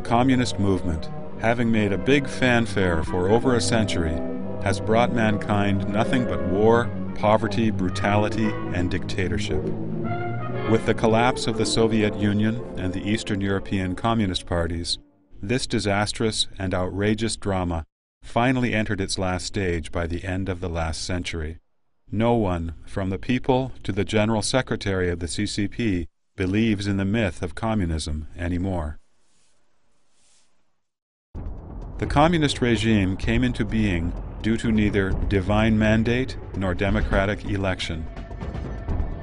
communist movement, having made a big fanfare for over a century, has brought mankind nothing but war, poverty, brutality, and dictatorship. With the collapse of the Soviet Union and the Eastern European Communist parties, this disastrous and outrageous drama finally entered its last stage by the end of the last century. No one, from the people to the General Secretary of the CCP, believes in the myth of communism anymore. The communist regime came into being due to neither divine mandate nor democratic election.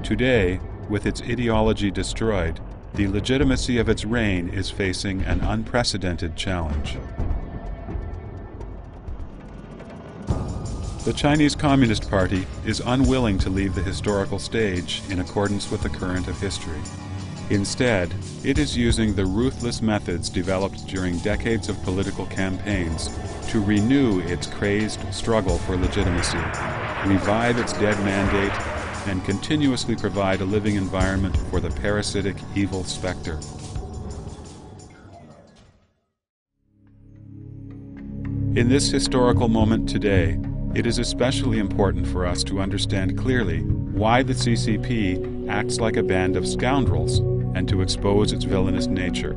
Today, with its ideology destroyed, the legitimacy of its reign is facing an unprecedented challenge. The Chinese Communist Party is unwilling to leave the historical stage in accordance with the current of history. Instead, it is using the ruthless methods developed during decades of political campaigns to renew its crazed struggle for legitimacy, revive its dead mandate, and continuously provide a living environment for the parasitic evil specter. In this historical moment today, it is especially important for us to understand clearly why the CCP acts like a band of scoundrels and to expose its villainous nature,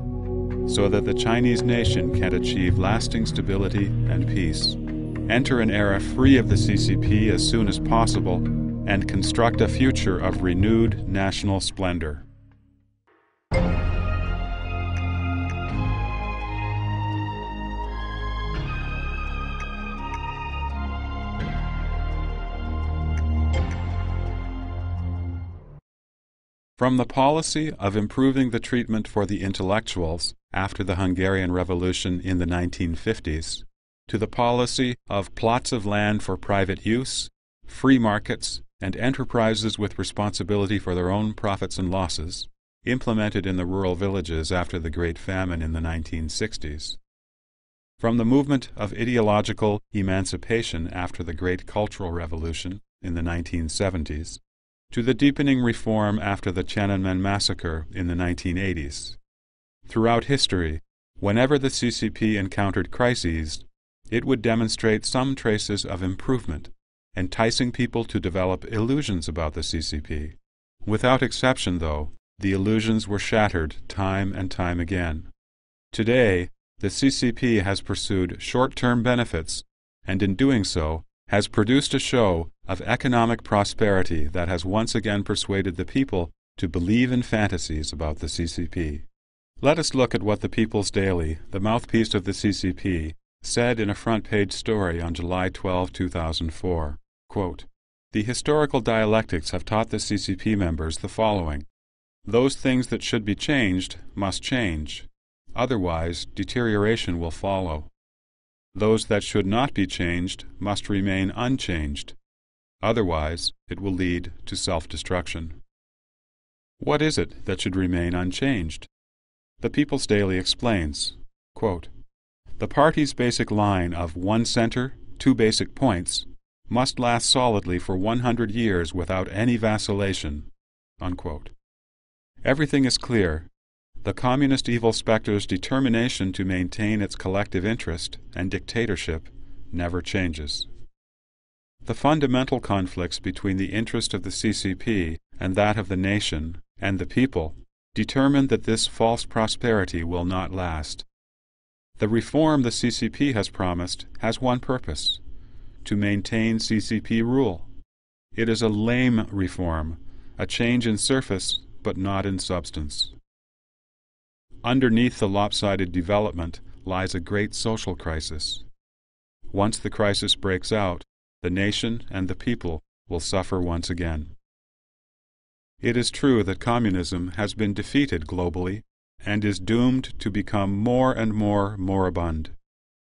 so that the Chinese nation can achieve lasting stability and peace, enter an era free of the CCP as soon as possible, and construct a future of renewed national splendor. From the policy of improving the treatment for the intellectuals after the Hungarian Revolution in the 1950s, to the policy of plots of land for private use, free markets, and enterprises with responsibility for their own profits and losses, implemented in the rural villages after the Great Famine in the 1960s. From the movement of ideological emancipation after the Great Cultural Revolution in the 1970s, to the deepening reform after the Tiananmen massacre in the 1980s. Throughout history, whenever the CCP encountered crises, it would demonstrate some traces of improvement, enticing people to develop illusions about the CCP. Without exception, though, the illusions were shattered time and time again. Today, the CCP has pursued short-term benefits, and in doing so, has produced a show of economic prosperity that has once again persuaded the people to believe in fantasies about the CCP. Let us look at what the People's Daily, the mouthpiece of the CCP, said in a front-page story on July 12, 2004. Quote, "The historical dialectics have taught the CCP members the following. Those things that should be changed must change. Otherwise, deterioration will follow. Those that should not be changed must remain unchanged. Otherwise, it will lead to self-destruction." What is it that should remain unchanged? The People's Daily explains, quote, "The party's basic line of one center, two basic points must last solidly for 100 years without any vacillation." Unquote. Everything is clear. The communist evil specter's determination to maintain its collective interest and dictatorship never changes. The fundamental conflicts between the interest of the CCP and that of the nation and the people determine that this false prosperity will not last. The reform the CCP has promised has one purpose: to maintain CCP rule. It is a lame reform, a change in surface but not in substance. Underneath the lopsided development lies a great social crisis. Once the crisis breaks out, the nation and the people will suffer once again. It is true that communism has been defeated globally and is doomed to become more and more moribund.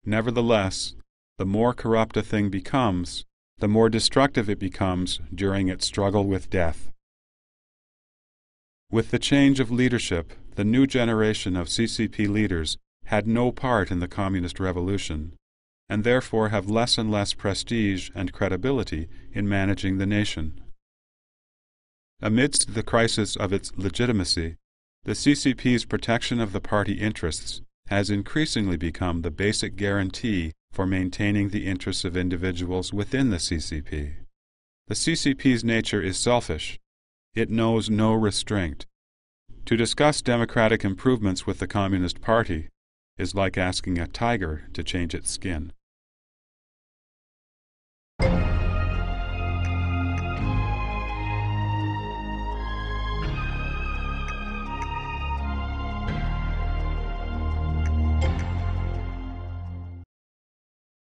Nevertheless, the more corrupt a thing becomes, the more destructive it becomes during its struggle with death. With the change of leadership, the new generation of CCP leaders had no part in the communist revolution, and therefore have less and less prestige and credibility in managing the nation. Amidst the crisis of its legitimacy, the CCP's protection of the party interests has increasingly become the basic guarantee for maintaining the interests of individuals within the CCP. The CCP's nature is selfish. It knows no restraint. To discuss democratic improvements with the Communist Party is like asking a tiger to change its skin.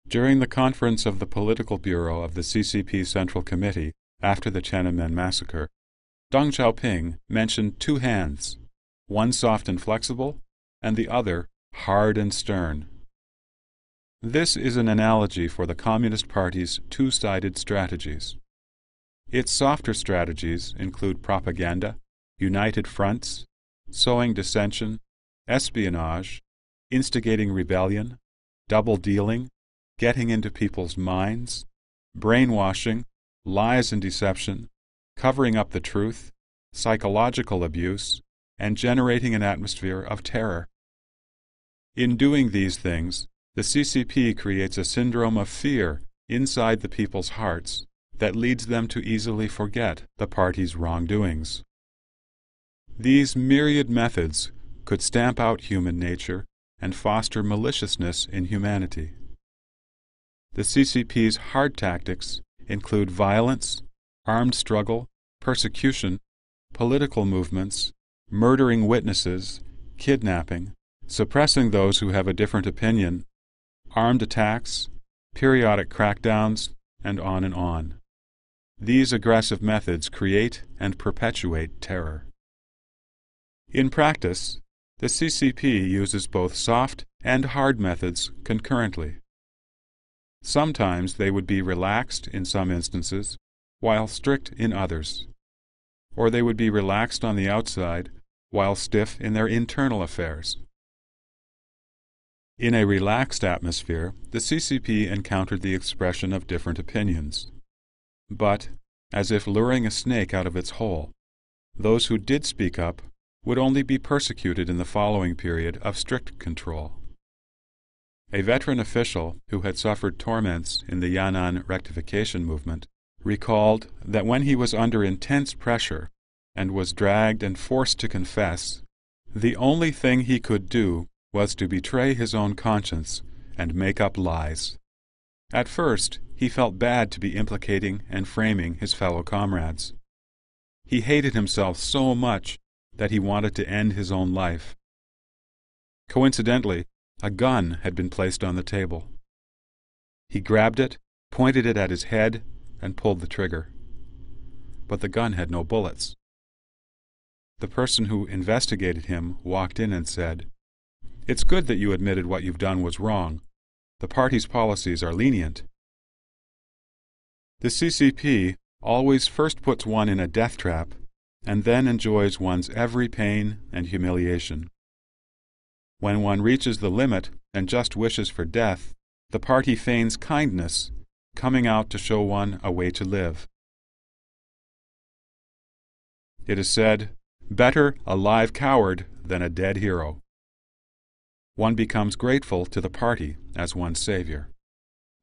During the conference of the Political Bureau of the CCP Central Committee after the Tiananmen massacre, Deng Xiaoping mentioned two hands, one soft and flexible, and the other hard and stern. This is an analogy for the Communist Party's two-sided strategies. Its softer strategies include propaganda, united fronts, sowing dissension, espionage, instigating rebellion, double-dealing, getting into people's minds, brainwashing, lies and deception, covering up the truth, psychological abuse, and generating an atmosphere of terror. In doing these things, the CCP creates a syndrome of fear inside the people's hearts that leads them to easily forget the party's wrongdoings. These myriad methods could stamp out human nature and foster maliciousness in humanity. The CCP's hard tactics include violence, armed struggle, persecution, political movements, murdering witnesses, kidnapping, suppressing those who have a different opinion, armed attacks, periodic crackdowns, and on and on. These aggressive methods create and perpetuate terror. In practice, the CCP uses both soft and hard methods concurrently. Sometimes they would be relaxed in some instances, while strict in others. Or they would be relaxed on the outside, while stiff in their internal affairs. In a relaxed atmosphere, the CCP encountered the expression of different opinions. But, as if luring a snake out of its hole, those who did speak up would only be persecuted in the following period of strict control. A veteran official who had suffered torments in the Yan'an rectification movement recalled that when he was under intense pressure and was dragged and forced to confess, the only thing he could do was to betray his own conscience and make up lies. At first, he felt bad to be implicating and framing his fellow comrades. He hated himself so much that he wanted to end his own life. Coincidentally, a gun had been placed on the table. He grabbed it, pointed it at his head, and pulled the trigger. But the gun had no bullets. The person who investigated him walked in and said, "It's good that you admitted what you've done was wrong. The party's policies are lenient." The CCP always first puts one in a death trap and then enjoys one's every pain and humiliation. When one reaches the limit and just wishes for death, the party feigns kindness, coming out to show one a way to live. It is said, "Better a live coward than a dead hero." One becomes grateful to the party as one's savior.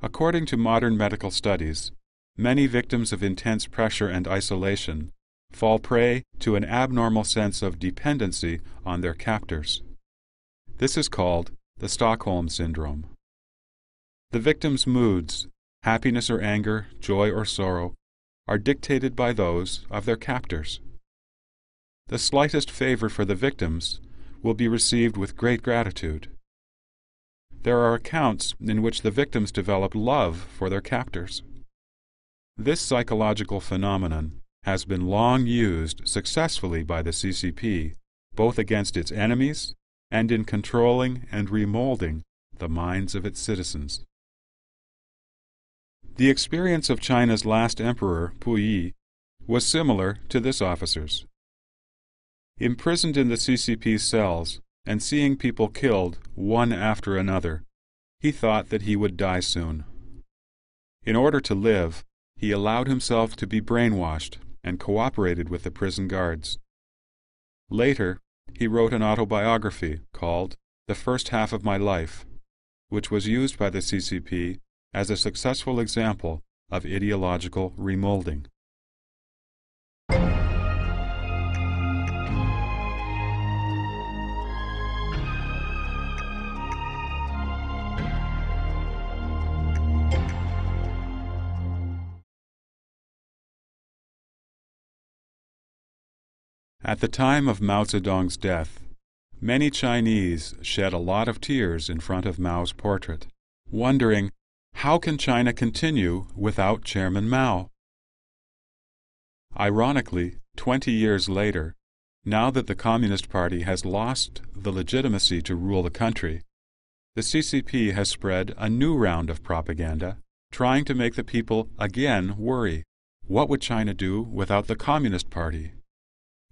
According to modern medical studies, many victims of intense pressure and isolation fall prey to an abnormal sense of dependency on their captors. This is called the Stockholm Syndrome. The victim's moods, happiness or anger, joy or sorrow, are dictated by those of their captors. The slightest favor for the victims will be received with great gratitude. There are accounts in which the victims develop love for their captors. This psychological phenomenon has been long used successfully by the CCP, both against its enemies and in controlling and remolding the minds of its citizens. The experience of China's last emperor, Puyi, was similar to this officer's. Imprisoned in the CCP cells and seeing people killed one after another, he thought that he would die soon. In order to live, he allowed himself to be brainwashed and cooperated with the prison guards. Later, he wrote an autobiography called The First Half of My Life, which was used by the CCP as a successful example of ideological remolding. At the time of Mao Zedong's death, many Chinese shed a lot of tears in front of Mao's portrait, wondering, how can China continue without Chairman Mao? Ironically, 20 years later, now that the Communist Party has lost the legitimacy to rule the country, the CCP has spread a new round of propaganda, trying to make the people again worry. What would China do without the Communist Party?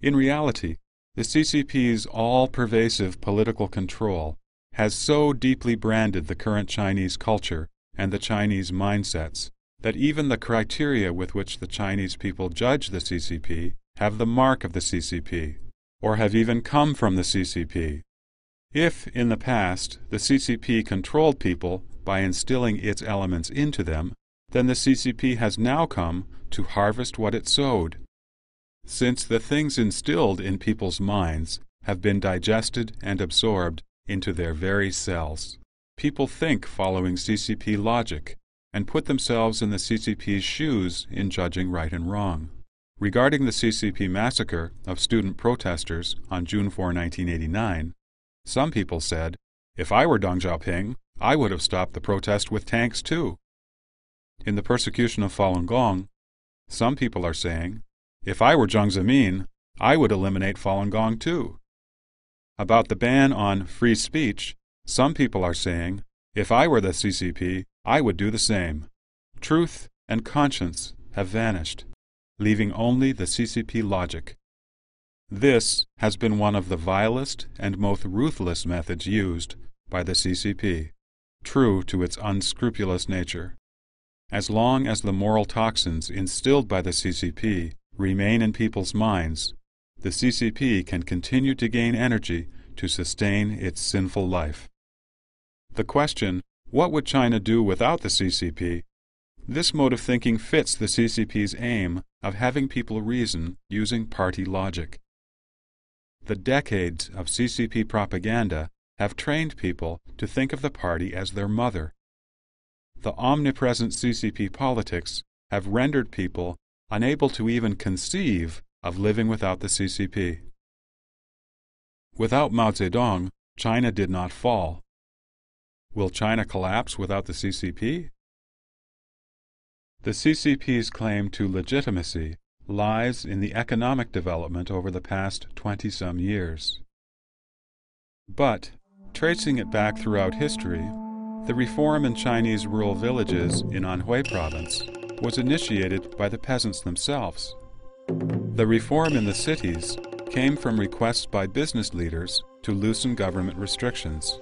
In reality, the CCP's all-pervasive political control has so deeply branded the current Chinese culture and the Chinese mindsets that even the criteria with which the Chinese people judge the CCP have the mark of the CCP, or have even come from the CCP. If, in the past, the CCP controlled people by instilling its elements into them, then the CCP has now come to harvest what it sowed. Since the things instilled in people's minds have been digested and absorbed into their very cells, people think following CCP logic and put themselves in the CCP's shoes in judging right and wrong. Regarding the CCP massacre of student protesters on June 4, 1989, some people said, if I were Deng Xiaoping, I would have stopped the protest with tanks too. In the persecution of Falun Gong, some people are saying, if I were Jiang Zemin, I would eliminate Falun Gong too. About the ban on free speech, some people are saying, if I were the CCP, I would do the same. Truth and conscience have vanished, leaving only the CCP logic. This has been one of the vilest and most ruthless methods used by the CCP, true to its unscrupulous nature. As long as the moral toxins instilled by the CCP remain in people's minds, the CCP can continue to gain energy to sustain its sinful life. The question, what would China do without the CCP? This mode of thinking fits the CCP's aim of having people reason using party logic. The decades of CCP propaganda have trained people to think of the party as their mother. The omnipresent CCP politics have rendered people unable to even conceive of living without the CCP. Without Mao Zedong, China did not fall. Will China collapse without the CCP? The CCP's claim to legitimacy lies in the economic development over the past 20-some years. But, tracing it back throughout history, the reform in Chinese rural villages in Anhui province was initiated by the peasants themselves. The reform in the cities came from requests by business leaders to loosen government restrictions.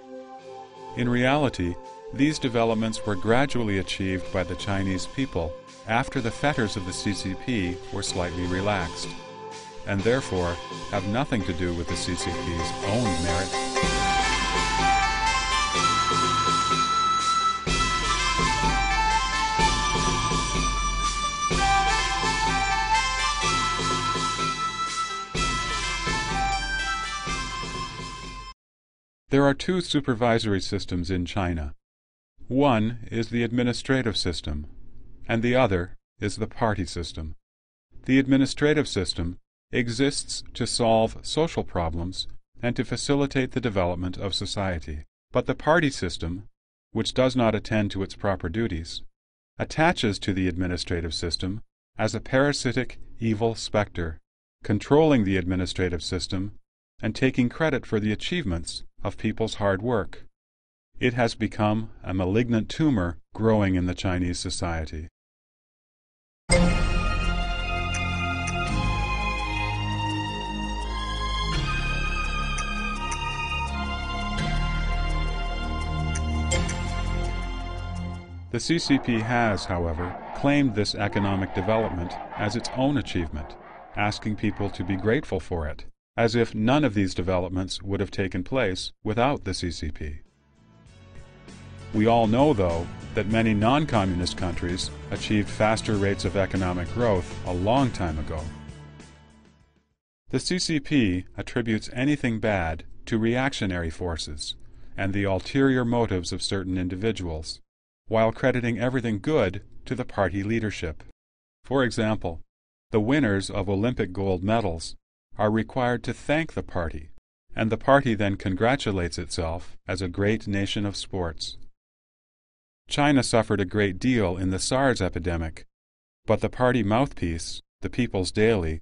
In reality, these developments were gradually achieved by the Chinese people after the fetters of the CCP were slightly relaxed, and therefore have nothing to do with the CCP's own merit. There are two supervisory systems in China. One is the administrative system, and the other is the party system. The administrative system exists to solve social problems and to facilitate the development of society. But the party system, which does not attend to its proper duties, attaches to the administrative system as a parasitic evil specter, controlling the administrative system and taking credit for the achievements of people's hard work. It has become a malignant tumor growing in the Chinese society. The CCP has, however, claimed this economic development as its own achievement, asking people to be grateful for it. as if none of these developments would have taken place without the CCP. We all know, though, that many non-communist countries achieved faster rates of economic growth a long time ago. The CCP attributes anything bad to reactionary forces and the ulterior motives of certain individuals, while crediting everything good to the party leadership. For example, the winners of Olympic gold medals are required to thank the party, and the party then congratulates itself as a great nation of sports. China suffered a great deal in the SARS epidemic, but the party mouthpiece, the People's Daily,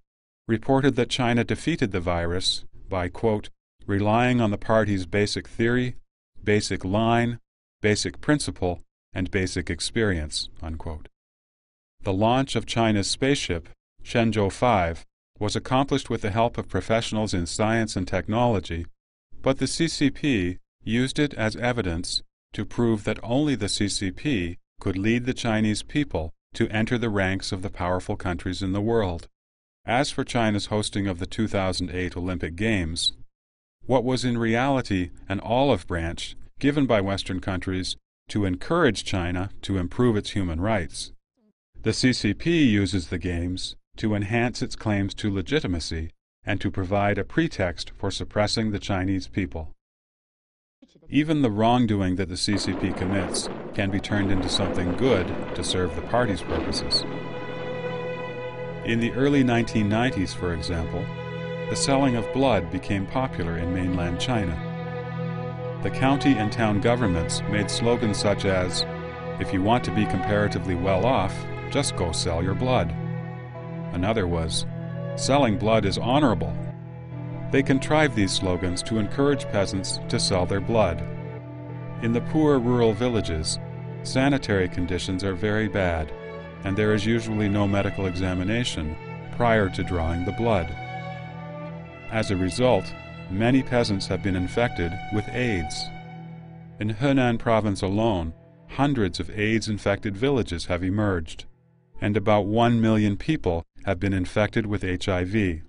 reported that China defeated the virus by, quote, relying on the party's basic theory, basic line, basic principle, and basic experience, unquote. The launch of China's spaceship, Shenzhou 5, was accomplished with the help of professionals in science and technology, but the CCP used it as evidence to prove that only the CCP could lead the Chinese people to enter the ranks of the powerful countries in the world. As for China's hosting of the 2008 Olympic Games, what was in reality an olive branch given by Western countries to encourage China to improve its human rights, the CCP uses the Games to enhance its claims to legitimacy and to provide a pretext for suppressing the Chinese people. Even the wrongdoing that the CCP commits can be turned into something good to serve the party's purposes. In the early 1990s, for example, the selling of blood became popular in mainland China. The county and town governments made slogans such as, "If you want to be comparatively well off, just go sell your blood." Another was, "Selling blood is honorable." They contrived these slogans to encourage peasants to sell their blood. In the poor rural villages, sanitary conditions are very bad, and there is usually no medical examination prior to drawing the blood. As a result, many peasants have been infected with AIDS. In Henan province alone, hundreds of AIDS-infected villages have emerged, and about 1 million people have been infected with HIV.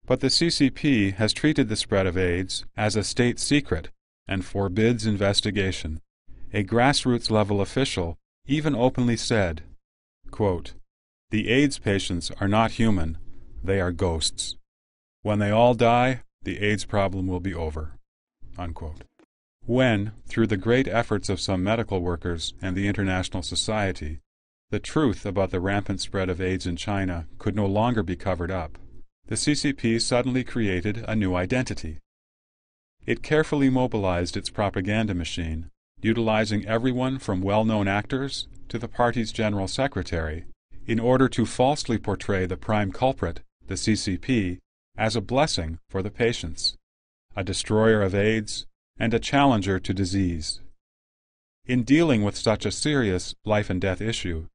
But the CCP has treated the spread of AIDS as a state secret and forbids investigation. A grassroots-level official even openly said, quote, "The AIDS patients are not human, they are ghosts. When they all die, the AIDS problem will be over." Unquote. When, through the great efforts of some medical workers and the international society, the truth about the rampant spread of AIDS in China could no longer be covered up, the CCP suddenly created a new identity. It carefully mobilized its propaganda machine, utilizing everyone from well-known actors to the party's general secretary, in order to falsely portray the prime culprit, the CCP, as a blessing for the patients, a destroyer of AIDS, and a challenger to disease. In dealing with such a serious life-and-death issue,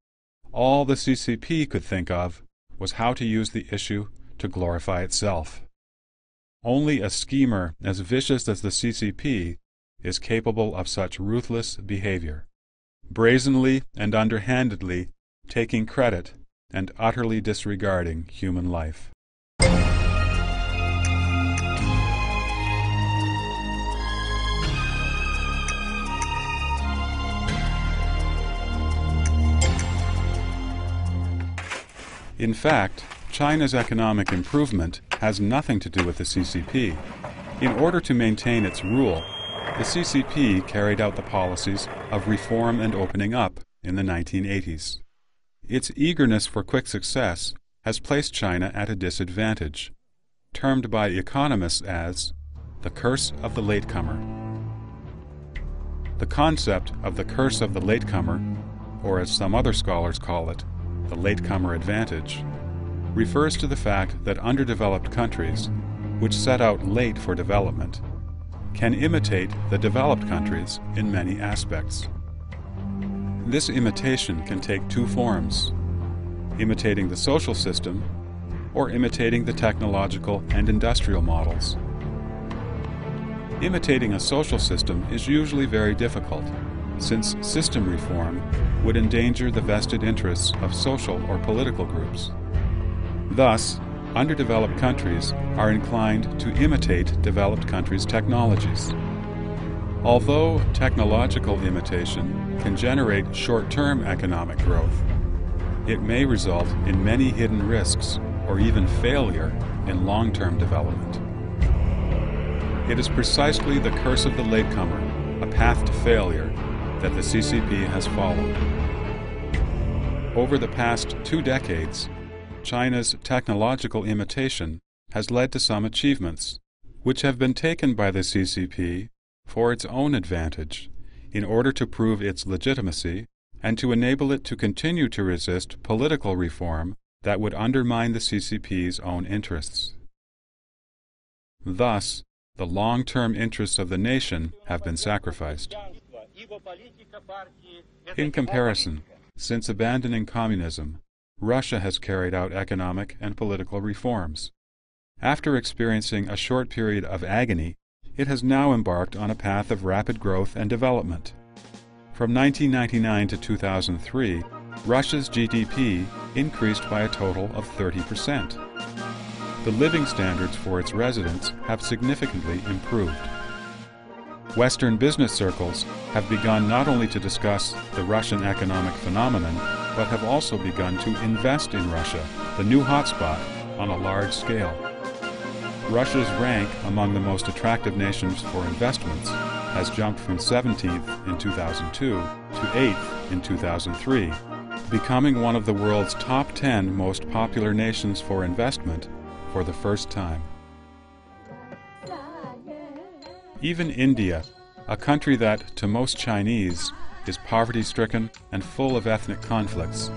all the CCP could think of was how to use the issue to glorify itself. Only a schemer as vicious as the CCP is capable of such ruthless behavior, brazenly and underhandedly taking credit and utterly disregarding human life. In fact, China's economic improvement has nothing to do with the CCP. In order to maintain its rule, the CCP carried out the policies of reform and opening up in the 1980s. Its eagerness for quick success has placed China at a disadvantage, termed by economists as the curse of the latecomer. The concept of the curse of the latecomer, or as some other scholars call it, the latecomer advantage, refers to the fact that underdeveloped countries, which set out late for development, can imitate the developed countries in many aspects. This imitation can take two forms: imitating the social system or imitating the technological and industrial models. Imitating a social system is usually very difficult, since system reform would endanger the vested interests of social or political groups. Thus, underdeveloped countries are inclined to imitate developed countries' technologies. Although technological imitation can generate short-term economic growth, it may result in many hidden risks or even failure in long-term development. It is precisely the curse of the latecomer, a path to failure, that the CCP has followed. Over the past 2 decades, China's technological imitation has led to some achievements, which have been taken by the CCP for its own advantage, in order to prove its legitimacy and to enable it to continue to resist political reform that would undermine the CCP's own interests. Thus, the long-term interests of the nation have been sacrificed. In comparison, since abandoning communism, Russia has carried out economic and political reforms. After experiencing a short period of agony, it has now embarked on a path of rapid growth and development. From 1999 to 2003, Russia's GDP increased by a total of 30%. The living standards for its residents have significantly improved. Western business circles have begun not only to discuss the Russian economic phenomenon, but have also begun to invest in Russia, the new hotspot, on a large scale. Russia's rank among the most attractive nations for investments has jumped from 17th in 2002 to 8th in 2003, becoming one of the world's top 10 most popular nations for investment for the first time. Even India, a country that, to most Chinese, is poverty-stricken and full of ethnic conflicts,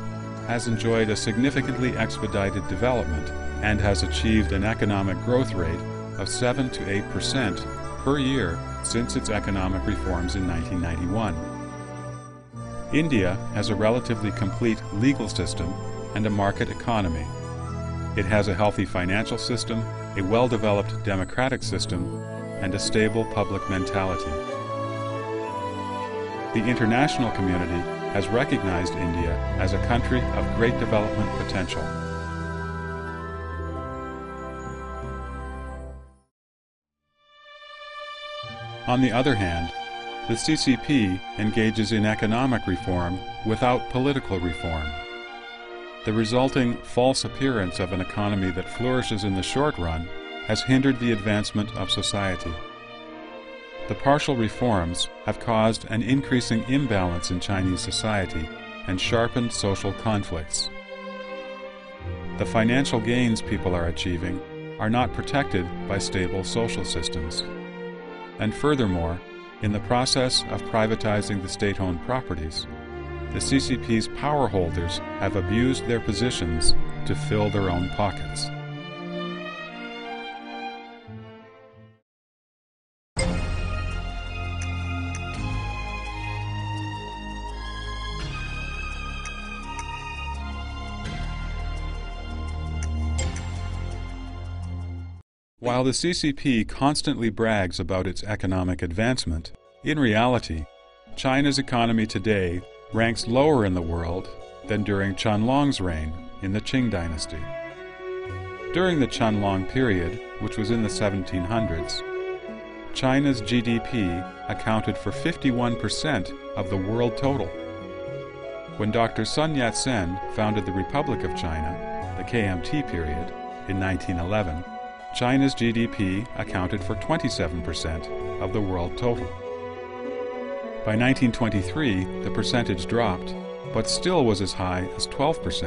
has enjoyed a significantly expedited development and has achieved an economic growth rate of 7 to 8% per year since its economic reforms in 1991. India has a relatively complete legal system and a market economy. It has a healthy financial system, a well-developed democratic system, and a stable public mentality. The international community has recognized India as a country of great development potential. On the other hand, the CCP engages in economic reform without political reform. The resulting false appearance of an economy that flourishes in the short run has hindered the advancement of society. The partial reforms have caused an increasing imbalance in Chinese society and sharpened social conflicts. The financial gains people are achieving are not protected by stable social systems. And furthermore, in the process of privatizing the state-owned properties, the CCP's power holders have abused their positions to fill their own pockets. While the CCP constantly brags about its economic advancement, in reality, China's economy today ranks lower in the world than during Qianlong's reign in the Qing dynasty. During the Qianlong period, which was in the 1700s, China's GDP accounted for 51% of the world total. When Dr. Sun Yat-sen founded the Republic of China, the KMT period, in 1911, China's GDP accounted for 27% of the world total. By 1923, the percentage dropped, but still was as high as 12%.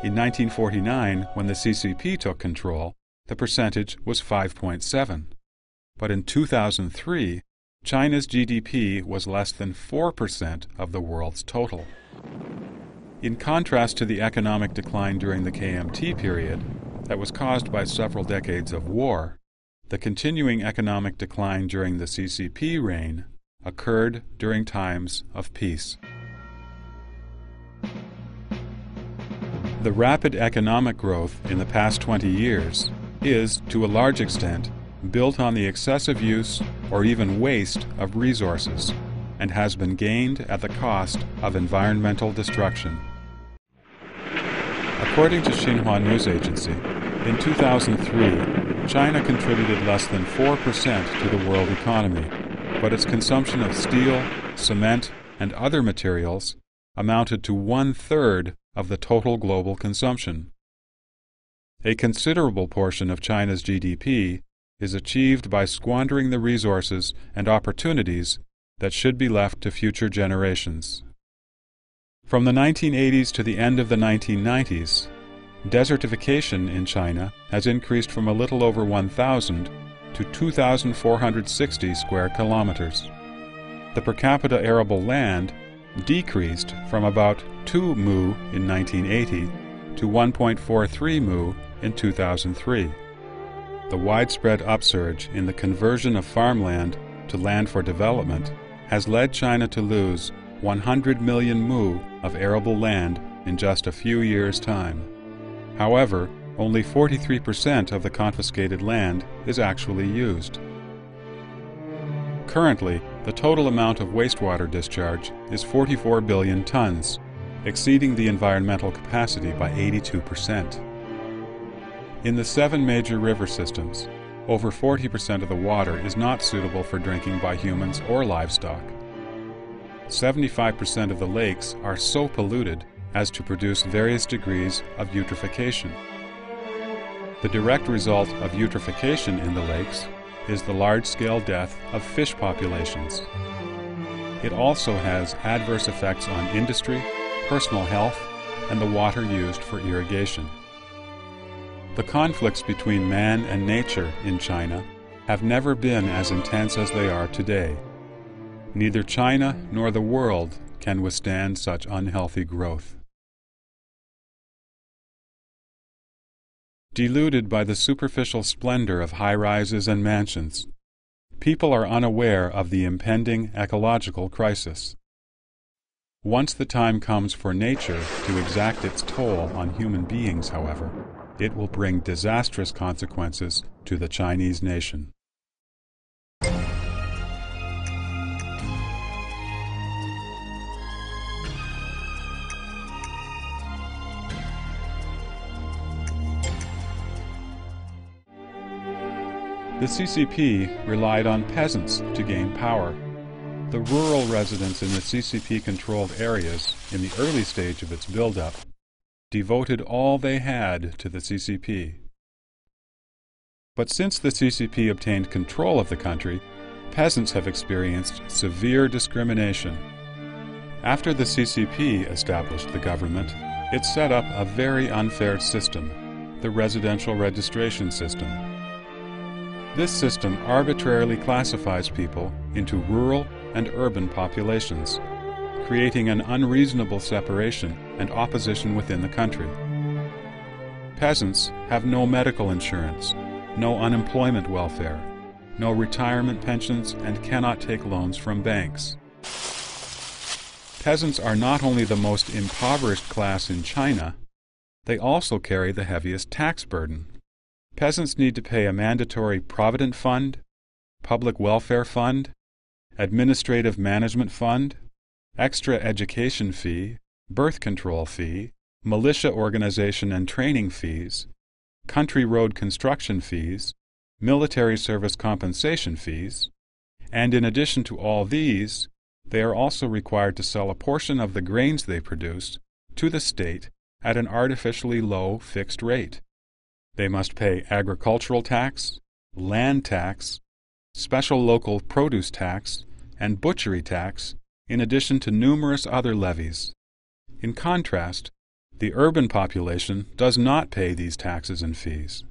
In 1949, when the CCP took control, the percentage was 5.7%. But in 2003, China's GDP was less than 4% of the world's total. In contrast to the economic decline during the KMT period, that was caused by several decades of war, the continuing economic decline during the CCP reign occurred during times of peace. The rapid economic growth in the past 20 years is, to a large extent, built on the excessive use or even waste of resources, and has been gained at the cost of environmental destruction. According to Xinhua News Agency, in 2003, China contributed less than 4% to the world economy, but its consumption of steel, cement, and other materials amounted to 1/3 of the total global consumption. A considerable portion of China's GDP is achieved by squandering the resources and opportunities that should be left to future generations. From the 1980s to the end of the 1990s, desertification in China has increased from a little over 1,000 to 2,460 square kilometers. The per capita arable land decreased from about 2 mu in 1980 to 1.43 mu in 2003. The widespread upsurge in the conversion of farmland to land for development has led China to lose 100 million mu of arable land in just a few years' time. However, only 43% of the confiscated land is actually used. Currently, the total amount of wastewater discharge is 44 billion tons, exceeding the environmental capacity by 82%. In the 7 major river systems, over 40% of the water is not suitable for drinking by humans or livestock. 75% of the lakes are so polluted as to produce various degrees of eutrophication. The direct result of eutrophication in the lakes is the large-scale death of fish populations. It also has adverse effects on industry, personal health, and the water used for irrigation. The conflicts between man and nature in China have never been as intense as they are today. Neither China nor the world can withstand such unhealthy growth. Deluded by the superficial splendor of high-rises and mansions, people are unaware of the impending ecological crisis. Once the time comes for nature to exact its toll on human beings, however, it will bring disastrous consequences to the Chinese nation. The CCP relied on peasants to gain power. The rural residents in the CCP-controlled areas, in the early stage of its build-up, devoted all they had to the CCP. But since the CCP obtained control of the country, peasants have experienced severe discrimination. After the CCP established the government, it set up a very unfair system, the residential registration system. This system arbitrarily classifies people into rural and urban populations, creating an unreasonable separation and opposition within the country. Peasants have no medical insurance, no unemployment welfare, no retirement pensions, and cannot take loans from banks. Peasants are not only the most impoverished class in China, they also carry the heaviest tax burden. Peasants need to pay a mandatory Provident Fund, Public Welfare Fund, Administrative Management Fund, Extra Education Fee, Birth Control Fee, Militia Organization and Training Fees, Country Road Construction Fees, Military Service Compensation Fees, and in addition to all these, they are also required to sell a portion of the grains they produce to the state at an artificially low fixed rate. They must pay agricultural tax, land tax, special local produce tax, and butchery tax, in addition to numerous other levies. In contrast, the urban population does not pay these taxes and fees.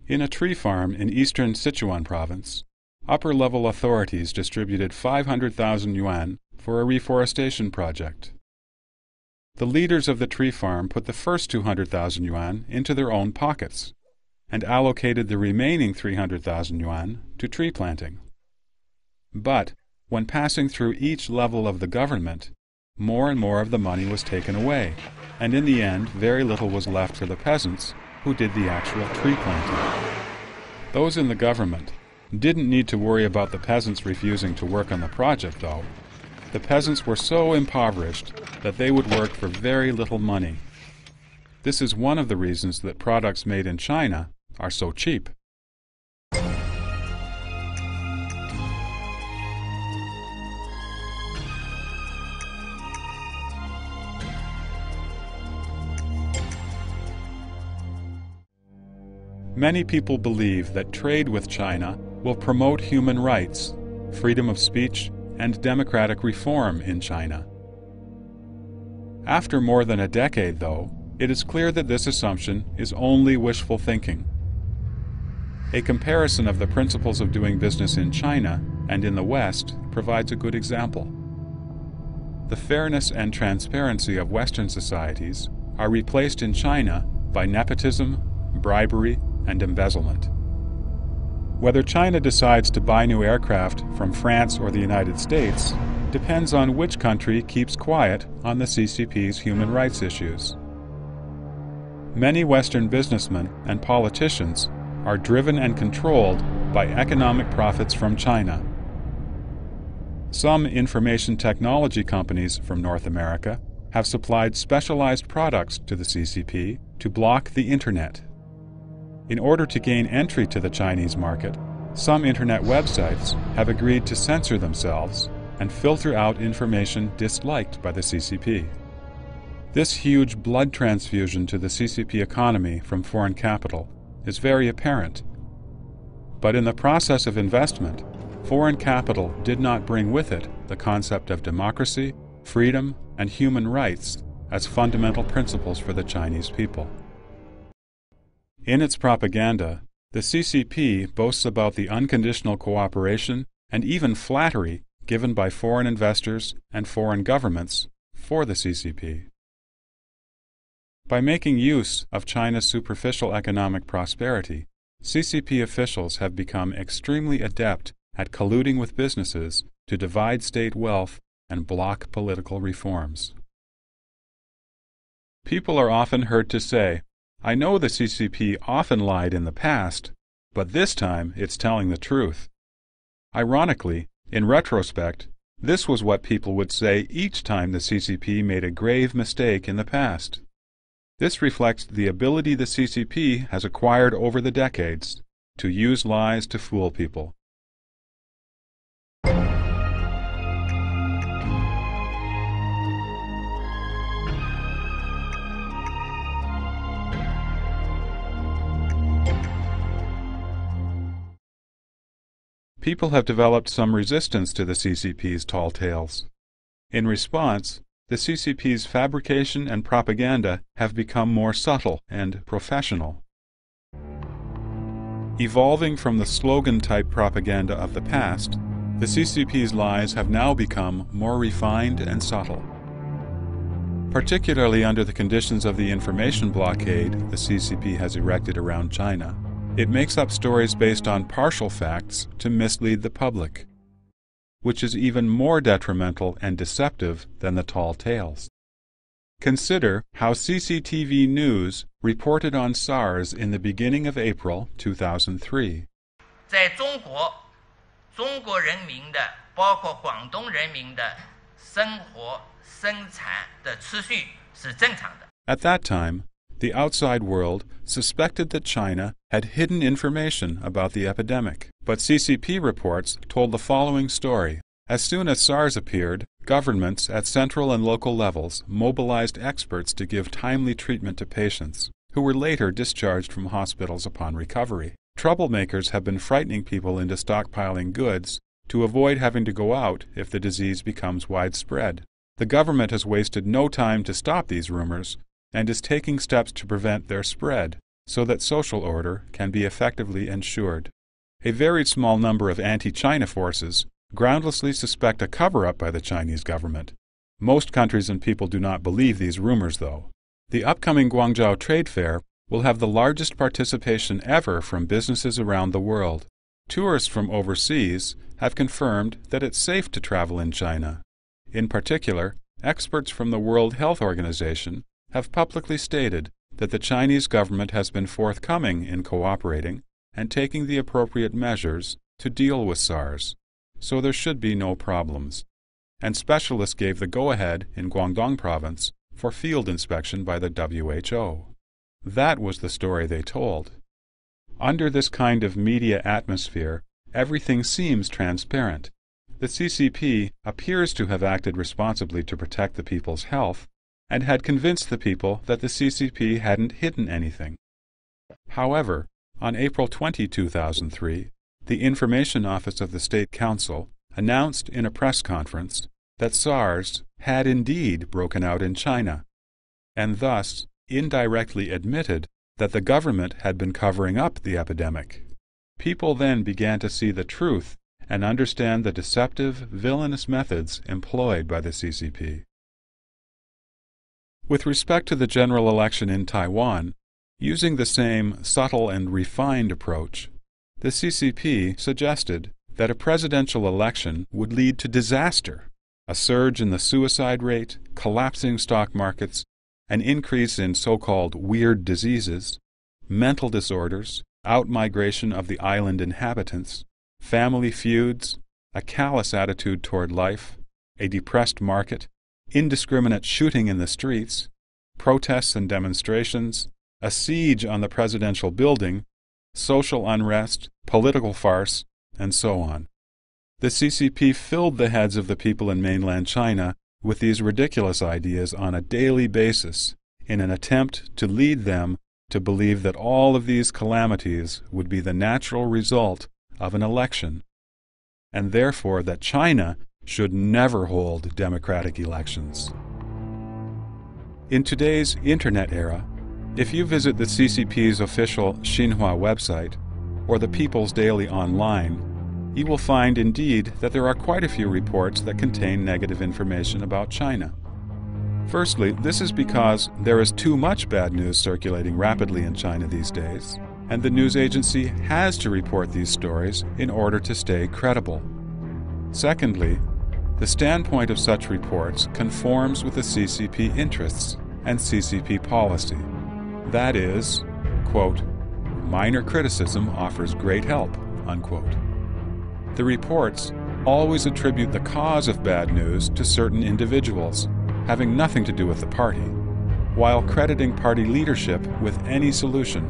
In a tree farm in eastern Sichuan province, upper-level authorities distributed 500,000 yuan for a reforestation project. The leaders of the tree farm put the first 200,000 yuan into their own pockets and allocated the remaining 300,000 yuan to tree planting. But when passing through each level of the government, more and more of the money was taken away, and in the end very little was left for the peasants who did the actual tree planting. Those in the government didn't need to worry about the peasants refusing to work on the project, though. The peasants were so impoverished that they would work for very little money. This is one of the reasons that products made in China are so cheap. Many people believe that trade with China will promote human rights, freedom of speech, and democratic reform in China. After more than a decade, though, it is clear that this assumption is only wishful thinking. A comparison of the principles of doing business in China and in the West provides a good example. The fairness and transparency of Western societies are replaced in China by nepotism, bribery, and embezzlement. Whether China decides to buy new aircraft from France or the United States depends on which country keeps quiet on the CCP's human rights issues. Many Western businessmen and politicians are driven and controlled by economic profits from China. Some information technology companies from North America have supplied specialized products to the CCP to block the Internet. In order to gain entry to the Chinese market, some Internet websites have agreed to censor themselves and filter out information disliked by the CCP. This huge blood transfusion to the CCP economy from foreign capital is very apparent. But in the process of investment, foreign capital did not bring with it the concept of democracy, freedom, and human rights as fundamental principles for the Chinese people. In its propaganda, the CCP boasts about the unconditional cooperation and even flattery given by foreign investors and foreign governments for the CCP. By making use of China's superficial economic prosperity, CCP officials have become extremely adept at colluding with businesses to divide state wealth and block political reforms. People are often heard to say, "I know the CCP often lied in the past, but this time it's telling the truth." Ironically, in retrospect, this was what people would say each time the CCP made a grave mistake in the past. This reflects the ability the CCP has acquired over the decades to use lies to fool people. People have developed some resistance to the CCP's tall tales. In response, the CCP's fabrication and propaganda have become more subtle and professional. Evolving from the slogan-type propaganda of the past, the CCP's lies have now become more refined and subtle. Particularly under the conditions of the information blockade the CCP has erected around China, it makes up stories based on partial facts to mislead the public, which is even more detrimental and deceptive than the tall tales. Consider how CCTV News reported on SARS in the beginning of April 2003. 在中国，中国人民的，包括广东人民的生活生产的秩序是正常的。 At that time, the outside world suspected that China had hidden information about the epidemic. But CCP reports told the following story. As soon as SARS appeared, governments at central and local levels mobilized experts to give timely treatment to patients, who were later discharged from hospitals upon recovery. Troublemakers have been frightening people into stockpiling goods to avoid having to go out if the disease becomes widespread. The government has wasted no time to stop these rumors and is taking steps to prevent their spread so that social order can be effectively ensured. A very small number of anti-China forces groundlessly suspect a cover-up by the Chinese government. Most countries and people do not believe these rumors, though. The upcoming Guangzhou Trade Fair will have the largest participation ever from businesses around the world. Tourists from overseas have confirmed that it's safe to travel in China. In particular, experts from the World Health Organization have publicly stated that the Chinese government has been forthcoming in cooperating and taking the appropriate measures to deal with SARS, so there should be no problems. And specialists gave the go-ahead in Guangdong province for field inspection by the WHO. That was the story they told. Under this kind of media atmosphere, everything seems transparent. The CCP appears to have acted responsibly to protect the people's health and had convinced the people that the CCP hadn't hidden anything. However, on April 20, 2003, the Information Office of the State Council announced in a press conference that SARS had indeed broken out in China, and thus indirectly admitted that the government had been covering up the epidemic. People then began to see the truth and understand the deceptive, villainous methods employed by the CCP. With respect to the general election in Taiwan, using the same subtle and refined approach, the CCP suggested that a presidential election would lead to disaster, a surge in the suicide rate, collapsing stock markets, an increase in so-called weird diseases, mental disorders, outmigration of the island inhabitants, family feuds, a callous attitude toward life, a depressed market, indiscriminate shooting in the streets, protests and demonstrations, a siege on the presidential building, social unrest, political farce, and so on. The CCP filled the heads of the people in mainland China with these ridiculous ideas on a daily basis in an attempt to lead them to believe that all of these calamities would be the natural result of an election, and therefore that China should never hold democratic elections. In today's Internet era, if you visit the CCP's official Xinhua website or the People's Daily online, you will find indeed that there are quite a few reports that contain negative information about China. Firstly, this is because there is too much bad news circulating rapidly in China these days, and the news agency has to report these stories in order to stay credible. Secondly, the standpoint of such reports conforms with the CCP interests and CCP policy. That is, quote, minor criticism offers great help, unquote. The reports always attribute the cause of bad news to certain individuals, having nothing to do with the party, while crediting party leadership with any solution.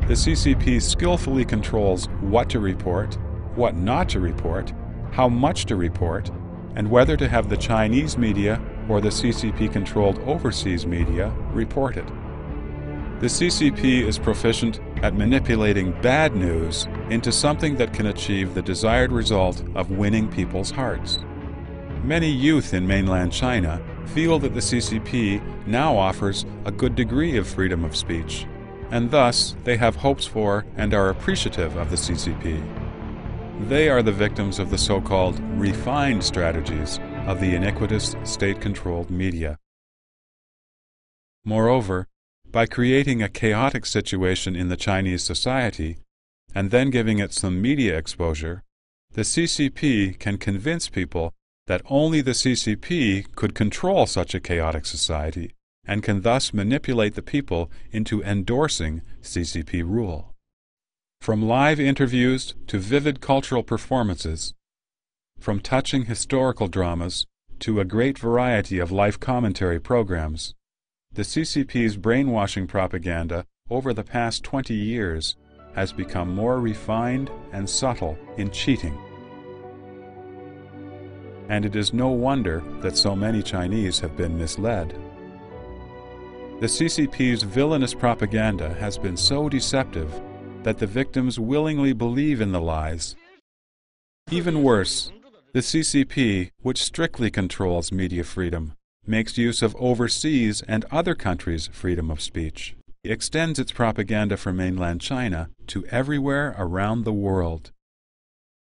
The CCP skillfully controls what to report, what not to report, how much to report, and whether to have the Chinese media or the CCP-controlled overseas media report it. The CCP is proficient at manipulating bad news into something that can achieve the desired result of winning people's hearts. Many youth in mainland China feel that the CCP now offers a good degree of freedom of speech, and thus they have hopes for and are appreciative of the CCP. They are the victims of the so-called refined strategies of the iniquitous state-controlled media. Moreover, by creating a chaotic situation in the Chinese society and then giving it some media exposure, the CCP can convince people that only the CCP could control such a chaotic society and can thus manipulate the people into endorsing CCP rule. From live interviews to vivid cultural performances, from touching historical dramas to a great variety of life commentary programs, the CCP's brainwashing propaganda over the past 20 years has become more refined and subtle in cheating. And it is no wonder that so many Chinese have been misled. The CCP's villainous propaganda has been so deceptive that the victims willingly believe in the lies. Even worse, the CCP, which strictly controls media freedom, makes use of overseas and other countries' freedom of speech. It extends its propaganda from mainland China to everywhere around the world,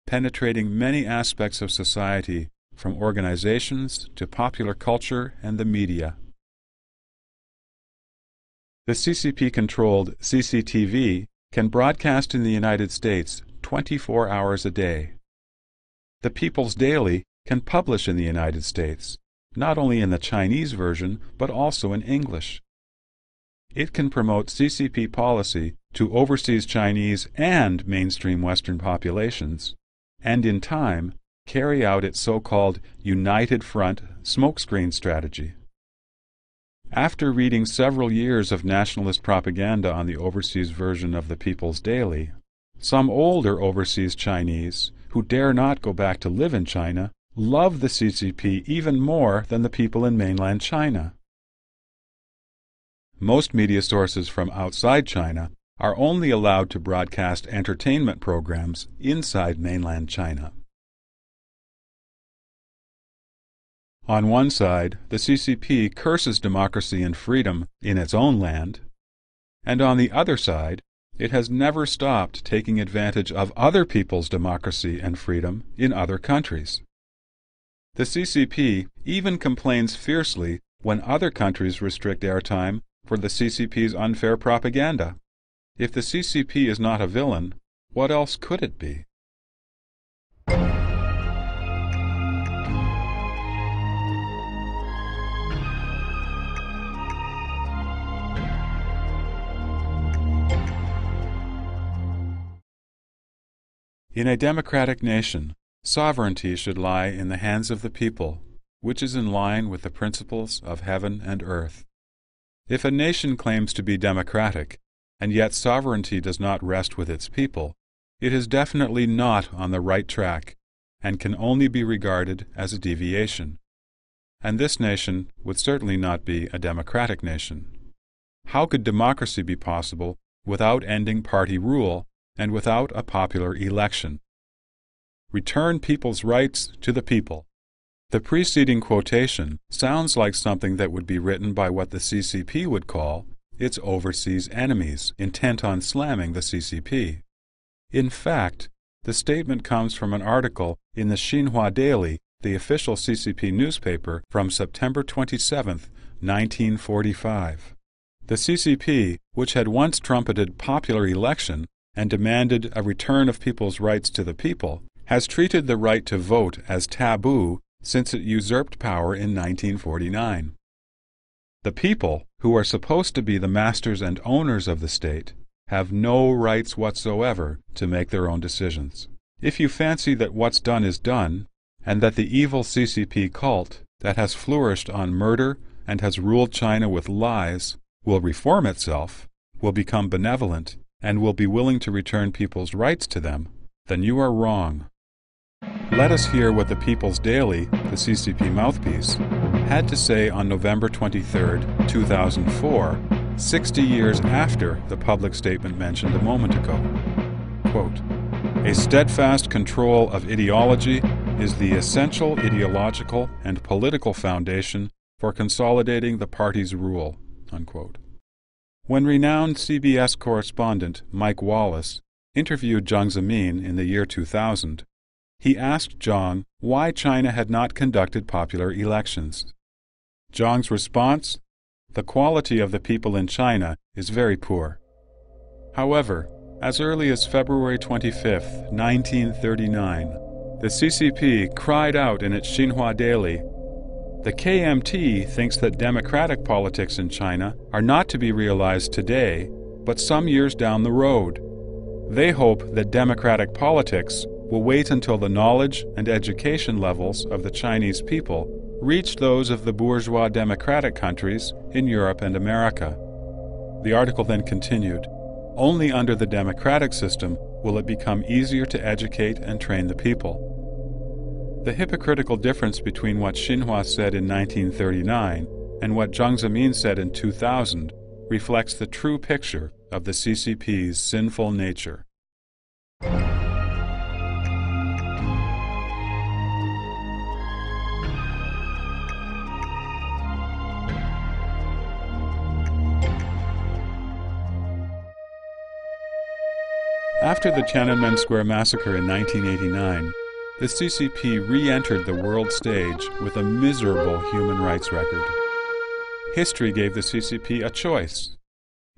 penetrating many aspects of society, from organizations to popular culture and the media. The CCP-controlled CCTV can broadcast in the United States 24 hours a day. The People's Daily can publish in the United States, not only in the Chinese version, but also in English. It can promote CCP policy to overseas Chinese and mainstream Western populations, and in time, carry out its so-called United Front smokescreen strategy. After reading several years of nationalist propaganda on the overseas version of the People's Daily, some older overseas Chinese, who dare not go back to live in China, love the CCP even more than the people in mainland China. Most media sources from outside China are only allowed to broadcast entertainment programs inside mainland China. On one side, the CCP curses democracy and freedom in its own land, and on the other side, it has never stopped taking advantage of other people's democracy and freedom in other countries. The CCP even complains fiercely when other countries restrict airtime for the CCP's unfair propaganda. If the CCP is not a villain, what else could it be? In a democratic nation, sovereignty should lie in the hands of the people, which is in line with the principles of heaven and earth. If a nation claims to be democratic, and yet sovereignty does not rest with its people, it is definitely not on the right track, and can only be regarded as a deviation. And this nation would certainly not be a democratic nation. How could democracy be possible without ending party rule and without a popular election? Return people's rights to the people. The preceding quotation sounds like something that would be written by what the CCP would call its overseas enemies, intent on slamming the CCP. In fact, the statement comes from an article in the Xinhua Daily, the official CCP newspaper, from September 27, 1945. The CCP, which had once trumpeted popular election and demanded a return of people's rights to the people, has treated the right to vote as taboo since it usurped power in 1949. The people, who are supposed to be the masters and owners of the state, have no rights whatsoever to make their own decisions. If you fancy that what's done is done, and that the evil CCP cult that has flourished on murder and has ruled China with lies will reform itself, will become benevolent, and will be willing to return people's rights to them, then you are wrong. Let us hear what the People's Daily, the CCP mouthpiece, had to say on November 23, 2004, 60 years after the public statement mentioned a moment ago. Quote, "A steadfast control of ideology is the essential ideological and political foundation for consolidating the party's rule." Unquote. When renowned CBS correspondent Mike Wallace interviewed Jiang Zemin in the year 2000, he asked Jiang why China had not conducted popular elections. Jiang's response: "The quality of the people in China is very poor." However, as early as February 25, 1939, the CCP cried out in its Xinhua Daily, "The KMT thinks that democratic politics in China are not to be realized today, but some years down the road. They hope that democratic politics will wait until the knowledge and education levels of the Chinese people reach those of the bourgeois democratic countries in Europe and America." The article then continued, "Only under the democratic system will it become easier to educate and train the people." The hypocritical difference between what Xinhua said in 1939 and what Jiang Zemin said in 2000 reflects the true picture of the CCP's sinful nature. After the Tiananmen Square massacre in 1989, the CCP re-entered the world stage with a miserable human rights record. History gave the CCP a choice.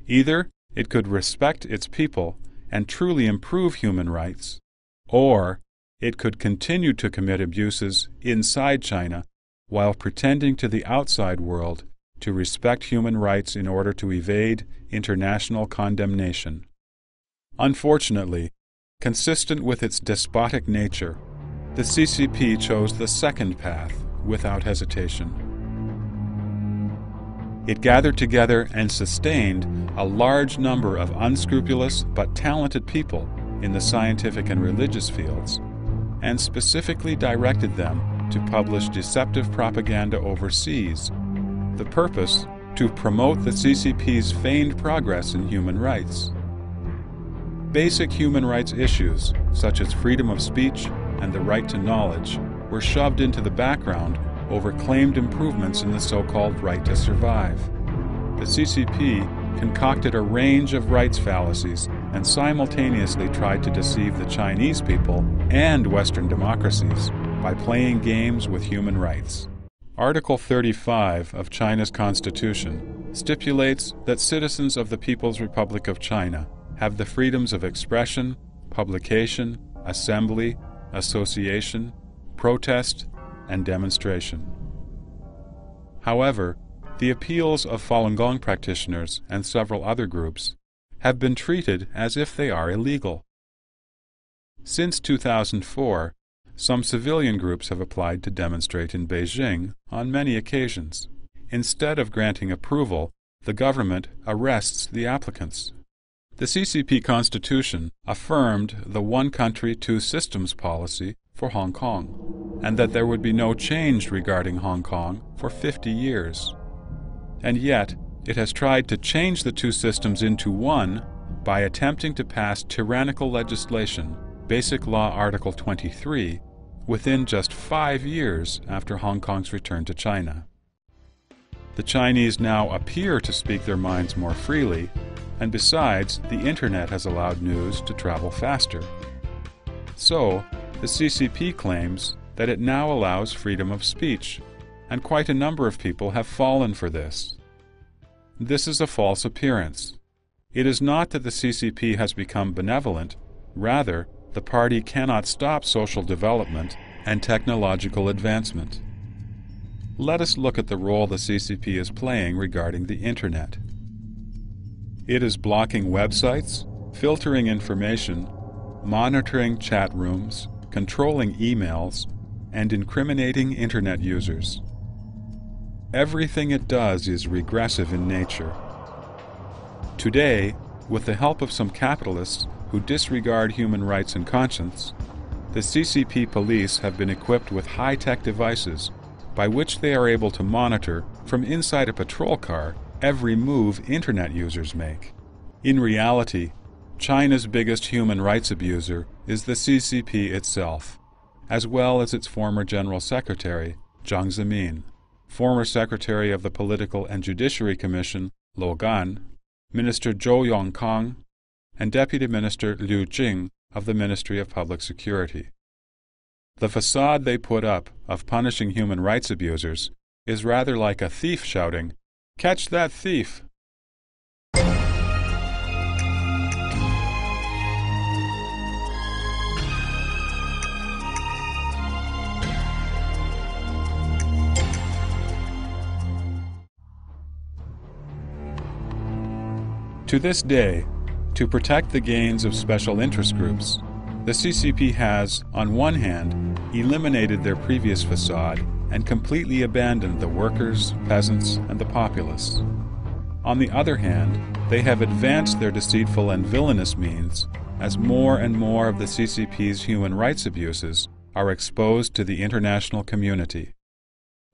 Either it could respect its people and truly improve human rights, or it could continue to commit abuses inside China while pretending to the outside world to respect human rights in order to evade international condemnation. Unfortunately, consistent with its despotic nature, the CCP chose the second path without hesitation. It gathered together and sustained a large number of unscrupulous but talented people in the scientific and religious fields, and specifically directed them to publish deceptive propaganda overseas. The purpose: to promote the CCP's feigned progress in human rights. Basic human rights issues, such as freedom of speech and the right to knowledge, were shoved into the background over claimed improvements in the so-called right to survive. The CCP concocted a range of rights fallacies and simultaneously tried to deceive the Chinese people and Western democracies by playing games with human rights. Article 35 of China's Constitution stipulates that citizens of the People's Republic of China have the freedoms of expression, publication, assembly, association, protest, and demonstration. However, the appeals of Falun Gong practitioners and several other groups have been treated as if they are illegal. Since 2004, some civilian groups have applied to demonstrate in Beijing on many occasions. Instead of granting approval, the government arrests the applicants. The CCP Constitution affirmed the one country, two systems policy for Hong Kong, and that there would be no change regarding Hong Kong for 50 years. And yet, it has tried to change the two systems into one by attempting to pass tyrannical legislation, Basic Law Article 23, within just 5 years after Hong Kong's return to China. The Chinese now appear to speak their minds more freely, and besides, the Internet has allowed news to travel faster. So, the CCP claims that it now allows freedom of speech, and quite a number of people have fallen for this. This is a false appearance. It is not that the CCP has become benevolent, rather, the party cannot stop social development and technological advancement. Let us look at the role the CCP is playing regarding the Internet. It is blocking websites, filtering information, monitoring chat rooms, controlling emails, and incriminating Internet users. Everything it does is regressive in nature. Today, with the help of some capitalists who disregard human rights and conscience, the CCP police have been equipped with high-tech devices by which they are able to monitor from inside a patrol car every move Internet users make. In reality, China's biggest human rights abuser is the CCP itself, as well as its former General Secretary, Jiang Zemin, former Secretary of the Political and Judiciary Commission, Luo Gan, Minister Zhou Yongkang, and Deputy Minister Liu Jing of the Ministry of Public Security. The facade they put up of punishing human rights abusers is rather like a thief shouting, "Catch that thief!" To this day, to protect the gains of special interest groups, the CCP has, on one hand, eliminated their previous facade and completely abandoned the workers, peasants, and the populace. On the other hand, they have advanced their deceitful and villainous means as more and more of the CCP's human rights abuses are exposed to the international community.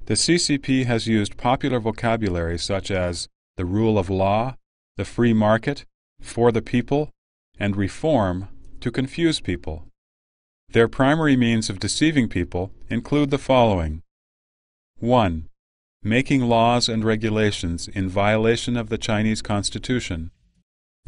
The CCP has used popular vocabulary such as the rule of law, the free market, for the people, and reform to confuse people. Their primary means of deceiving people include the following. 1. Making laws and regulations in violation of the Chinese Constitution.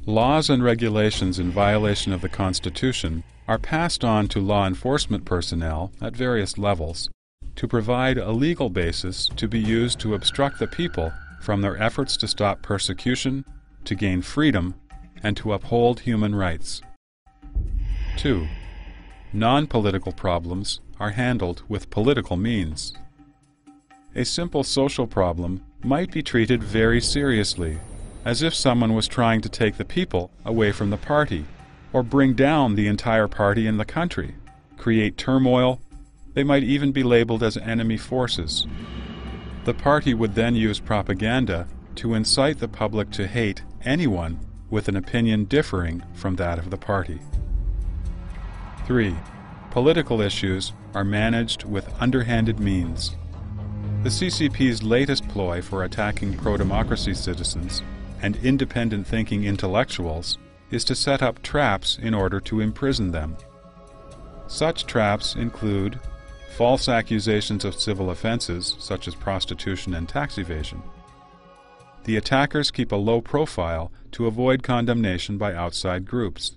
Laws and regulations in violation of the Constitution are passed on to law enforcement personnel at various levels to provide a legal basis to be used to obstruct the people from their efforts to stop persecution, to gain freedom, and to uphold human rights. 2. Non-political problems are handled with political means. A simple social problem might be treated very seriously, as if someone was trying to take the people away from the party, or bring down the entire party in the country, create turmoil. They might even be labeled as enemy forces. The party would then use propaganda to incite the public to hate anyone with an opinion differing from that of the party. 3. Political issues are managed with underhanded means. The CCP's latest ploy for attacking pro-democracy citizens and independent-thinking intellectuals is to set up traps in order to imprison them. Such traps include false accusations of civil offenses such as prostitution and tax evasion. The attackers keep a low profile to avoid condemnation by outside groups.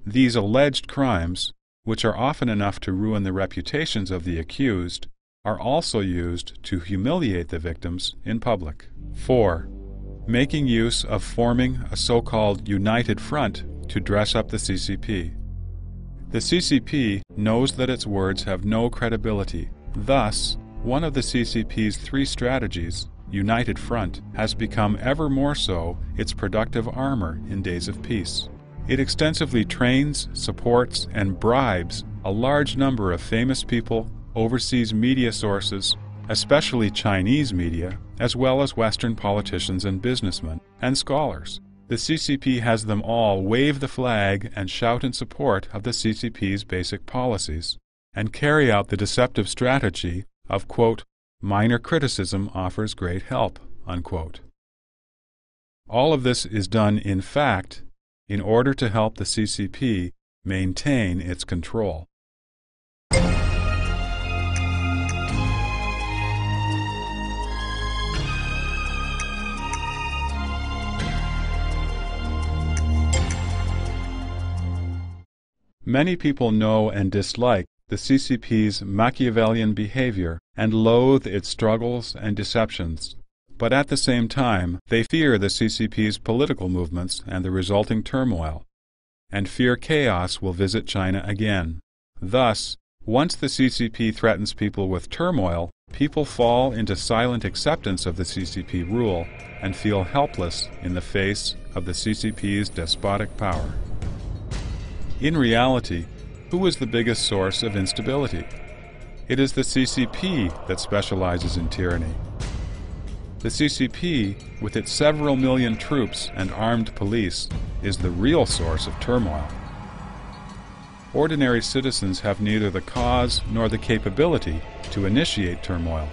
These alleged crimes, which are often enough to ruin the reputations of the accused, are also used to humiliate the victims in public. 4. Making use of forming a so-called united front to dress up the CCP. The CCP knows that its words have no credibility. Thus, one of the CCP's 3 strategies, United Front, has become ever more so its productive armor in days of peace. It extensively trains, supports, and bribes a large number of famous people, overseas media sources, especially Chinese media, as well as Western politicians and businessmen, and scholars. The CCP has them all wave the flag and shout in support of the CCP's basic policies, and carry out the deceptive strategy of, quote, minor criticism offers great help, unquote. All of this is done, in fact, in order to help the CCP maintain its control. Many people know and dislike the CCP's Machiavellian behavior and loathe its struggles and deceptions. But at the same time, they fear the CCP's political movements and the resulting turmoil, and fear chaos will visit China again. Thus, once the CCP threatens people with turmoil, people fall into silent acceptance of the CCP rule and feel helpless in the face of the CCP's despotic power. In reality, who is the biggest source of instability? It is the CCP that specializes in tyranny. The CCP, with its several million troops and armed police, is the real source of turmoil. Ordinary citizens have neither the cause nor the capability to initiate turmoil.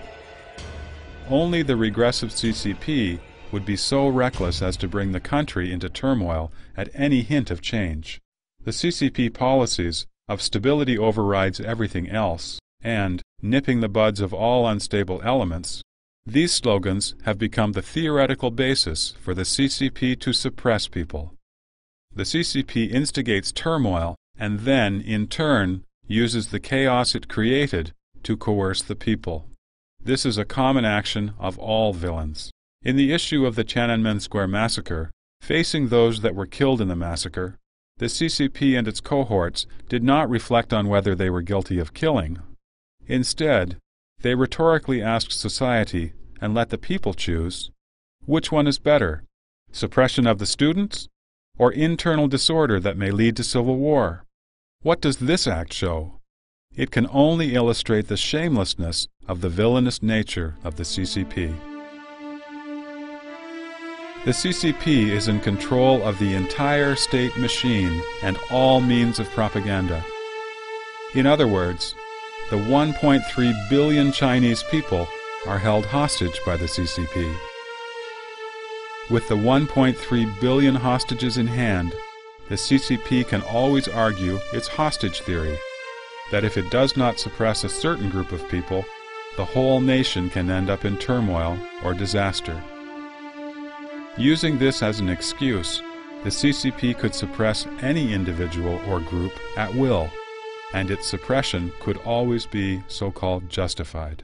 Only the regressive CCP would be so reckless as to bring the country into turmoil at any hint of change. The CCP policies of stability overrides everything else and nipping the buds of all unstable elements, these slogans have become the theoretical basis for the CCP to suppress people. The CCP instigates turmoil and then, in turn, uses the chaos it created to coerce the people. This is a common action of all villains. In the issue of the Tiananmen Square massacre, facing those that were killed in the massacre, the CCP and its cohorts did not reflect on whether they were guilty of killing. Instead, they rhetorically asked society, and let the people choose, which one is better, suppression of the students, or internal disorder that may lead to civil war? What does this act show? It can only illustrate the shamelessness of the villainous nature of the CCP. The CCP is in control of the entire state machine and all means of propaganda. In other words, the 1.3 billion Chinese people are held hostage by the CCP. With the 1.3 billion hostages in hand, the CCP can always argue its hostage theory, that if it does not suppress a certain group of people, the whole nation can end up in turmoil or disaster. Using this as an excuse, the CCP could suppress any individual or group at will, and its suppression could always be so-called justified.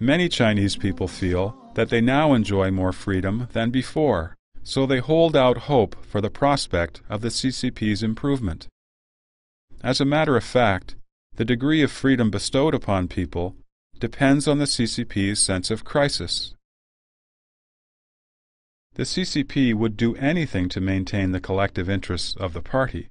Many Chinese people feel that they now enjoy more freedom than before, so they hold out hope for the prospect of the CCP's improvement. As a matter of fact, the degree of freedom bestowed upon people depends on the CCP's sense of crisis. The CCP would do anything to maintain the collective interests of the party,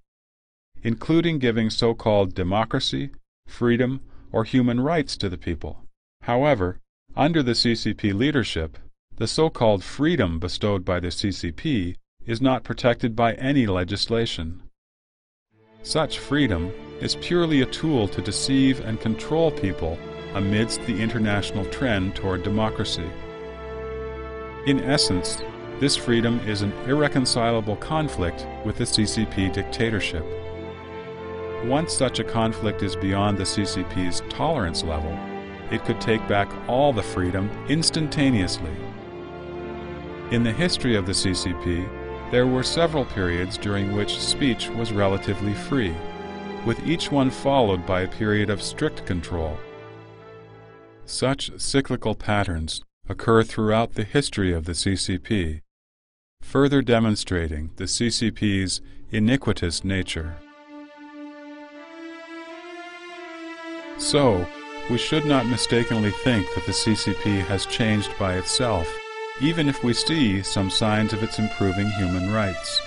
including giving so-called democracy, freedom, or human rights to the people. However, under the CCP leadership, the so-called freedom bestowed by the CCP is not protected by any legislation. Such freedom is purely a tool to deceive and control people amidst the international trend toward democracy. In essence, this freedom is an irreconcilable conflict with the CCP dictatorship. Once such a conflict is beyond the CCP's tolerance level, it could take back all the freedom instantaneously. In the history of the CCP, there were several periods during which speech was relatively free, with each one followed by a period of strict control. Such cyclical patterns occur throughout the history of the CCP, further demonstrating the CCP's iniquitous nature. So, we should not mistakenly think that the CCP has changed by itself, even if we see some signs of its improving human rights.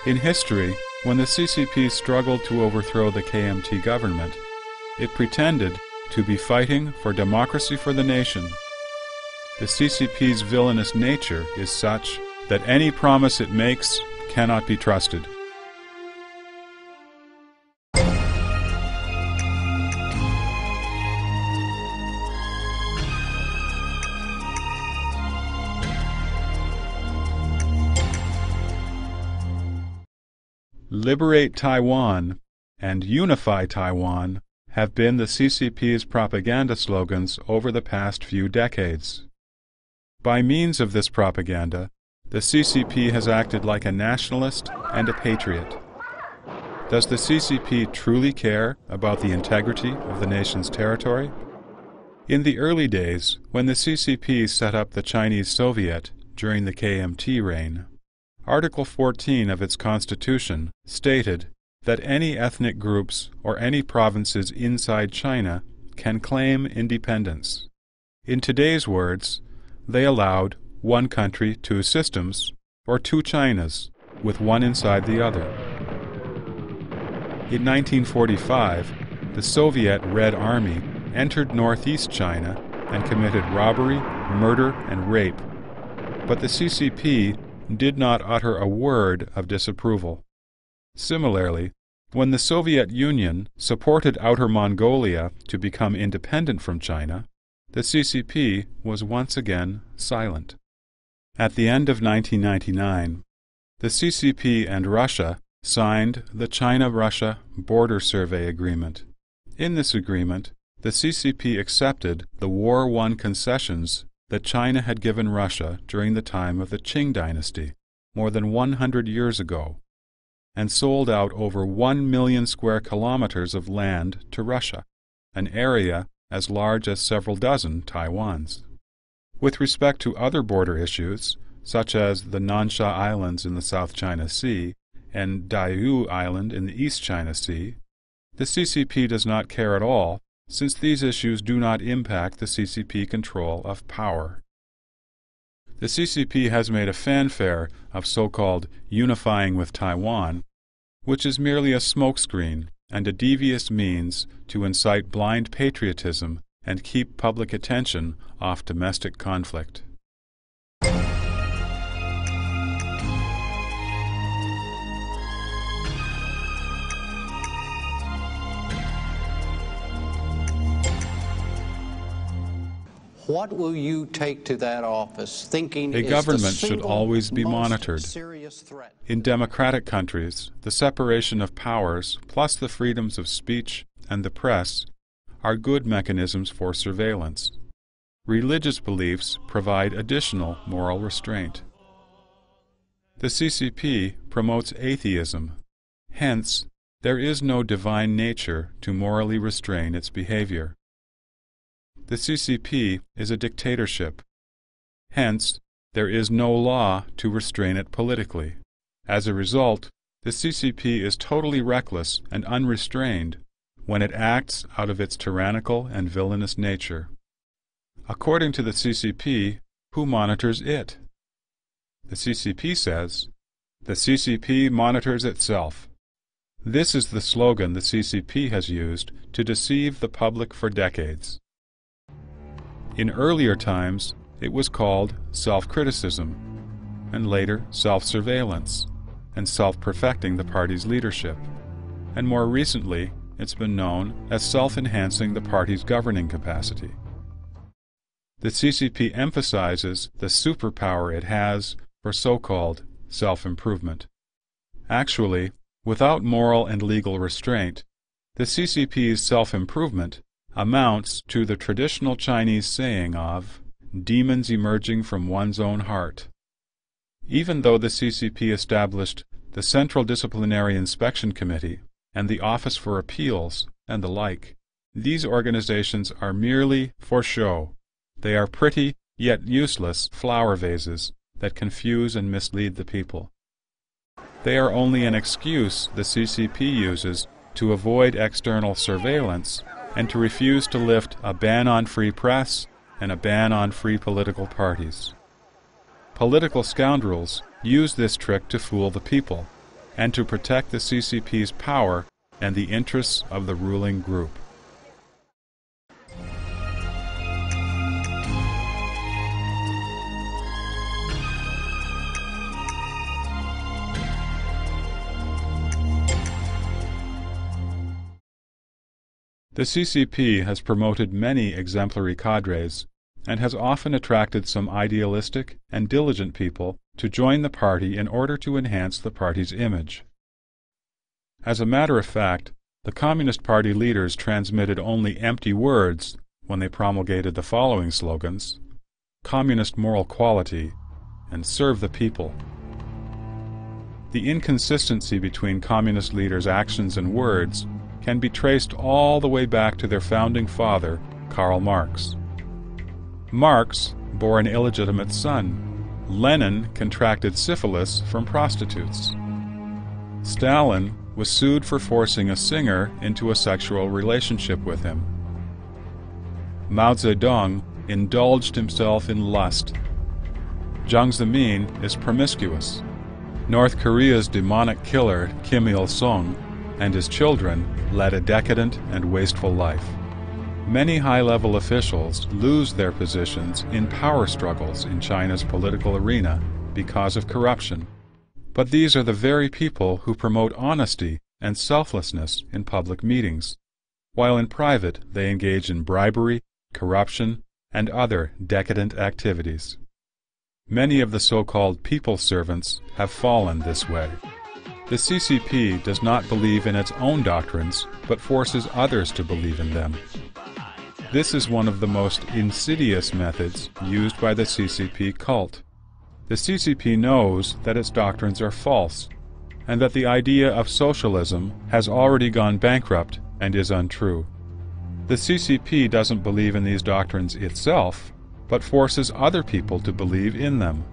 In history, when the CCP struggled to overthrow the KMT government, it pretended to be fighting for democracy for the nation. The CCP's villainous nature is such that any promise it makes cannot be trusted. Liberate Taiwan and Unify Taiwan have been the CCP's propaganda slogans over the past few decades. By means of this propaganda, the CCP has acted like a nationalist and a patriot. Does the CCP truly care about the integrity of the nation's territory? In the early days, when the CCP set up the Chinese Soviet during the KMT reign, Article 14 of its constitution stated that any ethnic groups or any provinces inside China can claim independence. In today's words, they allowed one country, two systems, or two Chinas, with one inside the other. In 1945, the Soviet Red Army entered northeast China and committed robbery, murder, and rape, but the CCP did not utter a word of disapproval. Similarly, when the Soviet Union supported Outer Mongolia to become independent from China, the CCP was once again silent. At the end of 1999, the CCP and Russia signed the China-Russia Border Survey Agreement. In this agreement, the CCP accepted the war-won concessions that China had given Russia during the time of the Qing dynasty, more than 100 years ago, and sold out over 1 million square kilometers of land to Russia, an area as large as several dozen Taiwans. With respect to other border issues, such as the Nansha Islands in the South China Sea and Diaoyu Island in the East China Sea, the CCP does not care at all, since these issues do not impact the CCP control of power. The CCP has made a fanfare of so-called unifying with Taiwan, which is merely a smokescreen and a devious means to incite blind patriotism and keep public attention off domestic conflict. What will you take to that office thinking a government should always be monitored. In democratic countries, the separation of powers plus the freedoms of speech and the press are good mechanisms for surveillance. Religious beliefs provide additional moral restraint. The CCP promotes atheism. Hence, there is no divine nature to morally restrain its behavior. The CCP is a dictatorship. Hence, there is no law to restrain it politically. As a result, the CCP is totally reckless and unrestrained when it acts out of its tyrannical and villainous nature. According to the CCP, who monitors it? The CCP says, "The CCP monitors itself." This is the slogan the CCP has used to deceive the public for decades. In earlier times, it was called self-criticism, and later self-surveillance, and self-perfecting the party's leadership, and more recently, it's been known as self-enhancing the party's governing capacity. The CCP emphasizes the superpower it has for so-called self-improvement. Actually, without moral and legal restraint, the CCP's self-improvement amounts to the traditional Chinese saying of demons emerging from one's own heart. Even though the CCP established the Central Disciplinary Inspection Committee and the Office for Appeals and the like, these organizations are merely for show. They are pretty, yet useless, flower vases that confuse and mislead the people. They are only an excuse the CCP uses to avoid external surveillance and to refuse to lift a ban on free press and a ban on free political parties. Political scoundrels use this trick to fool the people and to protect the CCP's power and the interests of the ruling group. The CCP has promoted many exemplary cadres and has often attracted some idealistic and diligent people to join the party in order to enhance the party's image. As a matter of fact, the Communist Party leaders transmitted only empty words when they promulgated the following slogans: Communist moral quality and serve the people. The inconsistency between Communist leaders' actions and words can be traced all the way back to their founding father, Karl Marx. Marx bore an illegitimate son. Lenin contracted syphilis from prostitutes. Stalin was sued for forcing a singer into a sexual relationship with him. Mao Zedong indulged himself in lust. Jiang Zemin is promiscuous. North Korea's demonic killer Kim Il-sung and his children led a decadent and wasteful life. Many high-level officials lose their positions in power struggles in China's political arena because of corruption. But these are the very people who promote honesty and selflessness in public meetings, while in private they engage in bribery, corruption, and other decadent activities. Many of the so-called people servants have fallen this way. The CCP does not believe in its own doctrines, but forces others to believe in them. This is one of the most insidious methods used by the CCP cult. The CCP knows that its doctrines are false, and that the idea of socialism has already gone bankrupt and is untrue. The CCP doesn't believe in these doctrines itself, but forces other people to believe in them.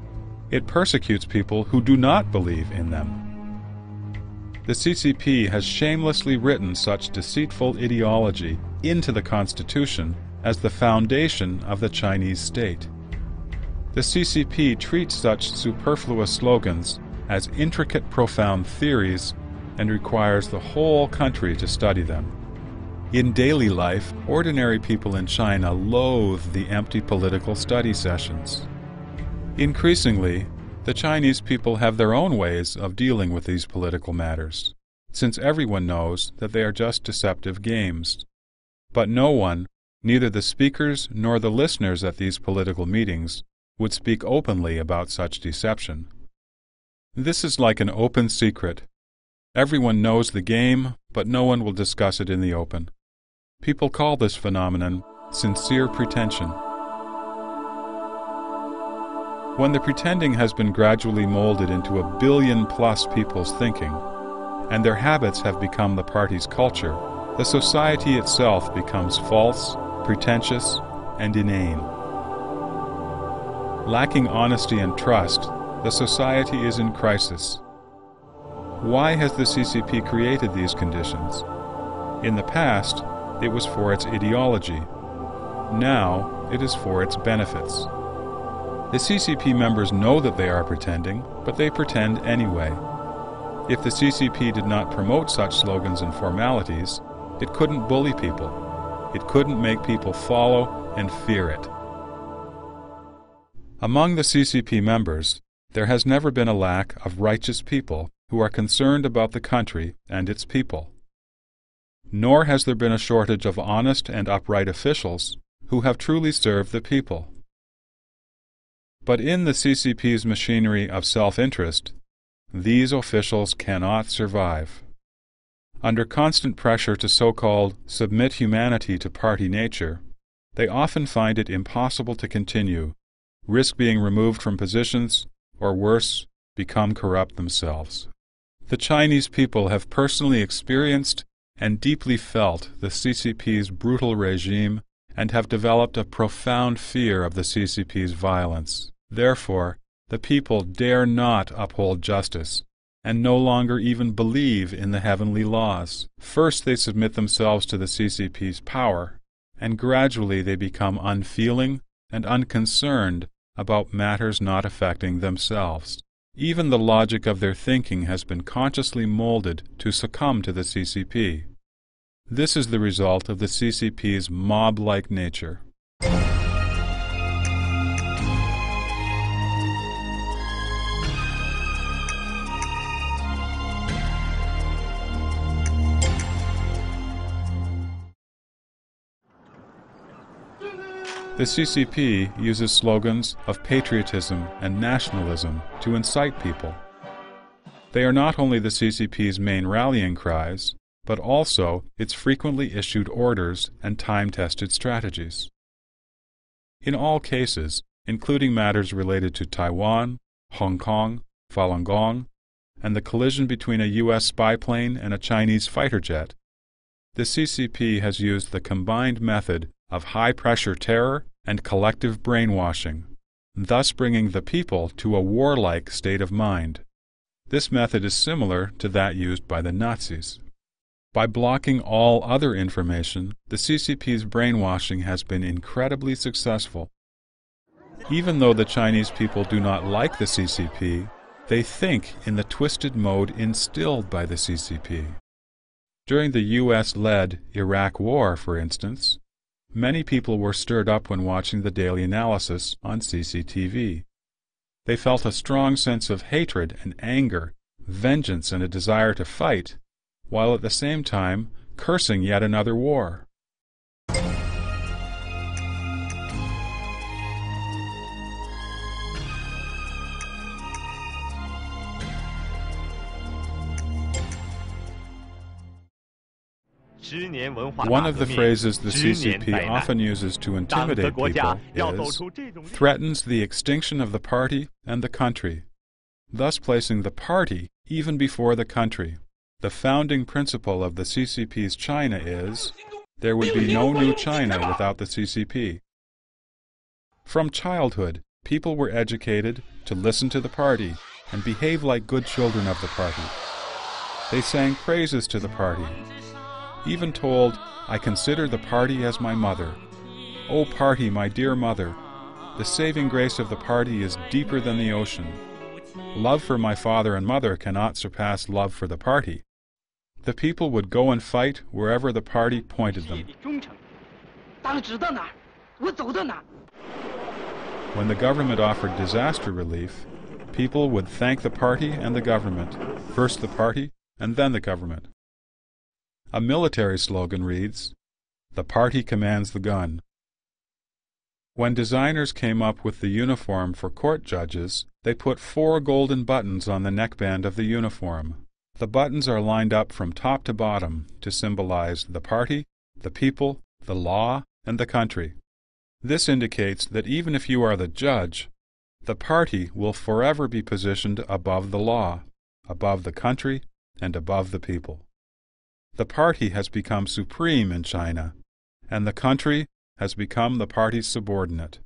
It persecutes people who do not believe in them. The CCP has shamelessly written such deceitful ideology into the Constitution as the foundation of the Chinese state. The CCP treats such superfluous slogans as intricate, profound theories and requires the whole country to study them. In daily life, ordinary people in China loathe the empty political study sessions. Increasingly, the Chinese people have their own ways of dealing with these political matters, since everyone knows that they are just deceptive games. But no one, neither the speakers nor the listeners at these political meetings, would speak openly about such deception. This is like an open secret. Everyone knows the game, but no one will discuss it in the open. People call this phenomenon sincere pretension. When the pretending has been gradually molded into 1 billion-plus people's thinking, and their habits have become the party's culture, the society itself becomes false, pretentious, and inane. Lacking honesty and trust, the society is in crisis. Why has the CCP created these conditions? In the past, it was for its ideology. Now, it is for its benefits. The CCP members know that they are pretending, but they pretend anyway. If the CCP did not promote such slogans and formalities, it couldn't bully people. It couldn't make people follow and fear it. Among the CCP members, there has never been a lack of righteous people who are concerned about the country and its people. Nor has there been a shortage of honest and upright officials who have truly served the people. But in the CCP's machinery of self-interest, these officials cannot survive. Under constant pressure to so-called submit humanity to party nature, they often find it impossible to continue, risk being removed from positions, or worse, become corrupt themselves. The Chinese people have personally experienced and deeply felt the CCP's brutal regime and have developed a profound fear of the CCP's violence. Therefore, the people dare not uphold justice and no longer even believe in the heavenly laws. First they submit themselves to the CCP's power, and gradually they become unfeeling and unconcerned about matters not affecting themselves. Even the logic of their thinking has been consciously molded to succumb to the CCP. This is the result of the CCP's mob-like nature. The CCP uses slogans of patriotism and nationalism to incite people. They are not only the CCP's main rallying cries, but also its frequently issued orders and time-tested strategies. In all cases, including matters related to Taiwan, Hong Kong, Falun Gong, and the collision between a U.S. spy plane and a Chinese fighter jet, the CCP has used the combined method of high-pressure terror and collective brainwashing, thus bringing the people to a warlike state of mind. This method is similar to that used by the Nazis. By blocking all other information, the CCP's brainwashing has been incredibly successful. Even though the Chinese people do not like the CCP, they think in the twisted mode instilled by the CCP. During the U.S.-led Iraq War, for instance, many people were stirred up when watching the daily analysis on CCTV. They felt a strong sense of hatred and anger, vengeance and a desire to fight, while at the same time cursing yet another war. One of the phrases the CCP often uses to intimidate people is, threatens the extinction of the party and the country, thus placing the party even before the country. The founding principle of the CCP's China is, there would be no new China without the CCP. From childhood, people were educated to listen to the party and behave like good children of the party. They sang praises to the party, even told, I consider the party as my mother. O party, my dear mother, the saving grace of the party is deeper than the ocean. Love for my father and mother cannot surpass love for the party. The people would go and fight wherever the party pointed them. When the government offered disaster relief, people would thank the party and the government, first the party and then the government. A military slogan reads, "The party commands the gun." When designers came up with the uniform for court judges, they put 4 golden buttons on the neckband of the uniform. The buttons are lined up from top to bottom to symbolize the party, the people, the law, and the country. This indicates that even if you are the judge, the party will forever be positioned above the law, above the country, and above the people. The party has become supreme in China, and the country has become the party's subordinate.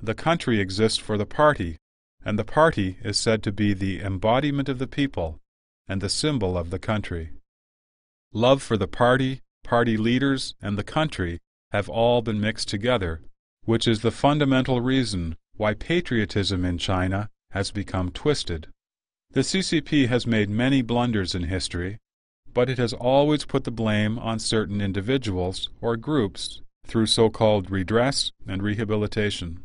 The country exists for the party, and the party is said to be the embodiment of the people and the symbol of the country. Love for the party, party leaders, and the country have all been mixed together, which is the fundamental reason why patriotism in China has become twisted. The CCP has made many blunders in history, but it has always put the blame on certain individuals or groups through so-called redress and rehabilitation.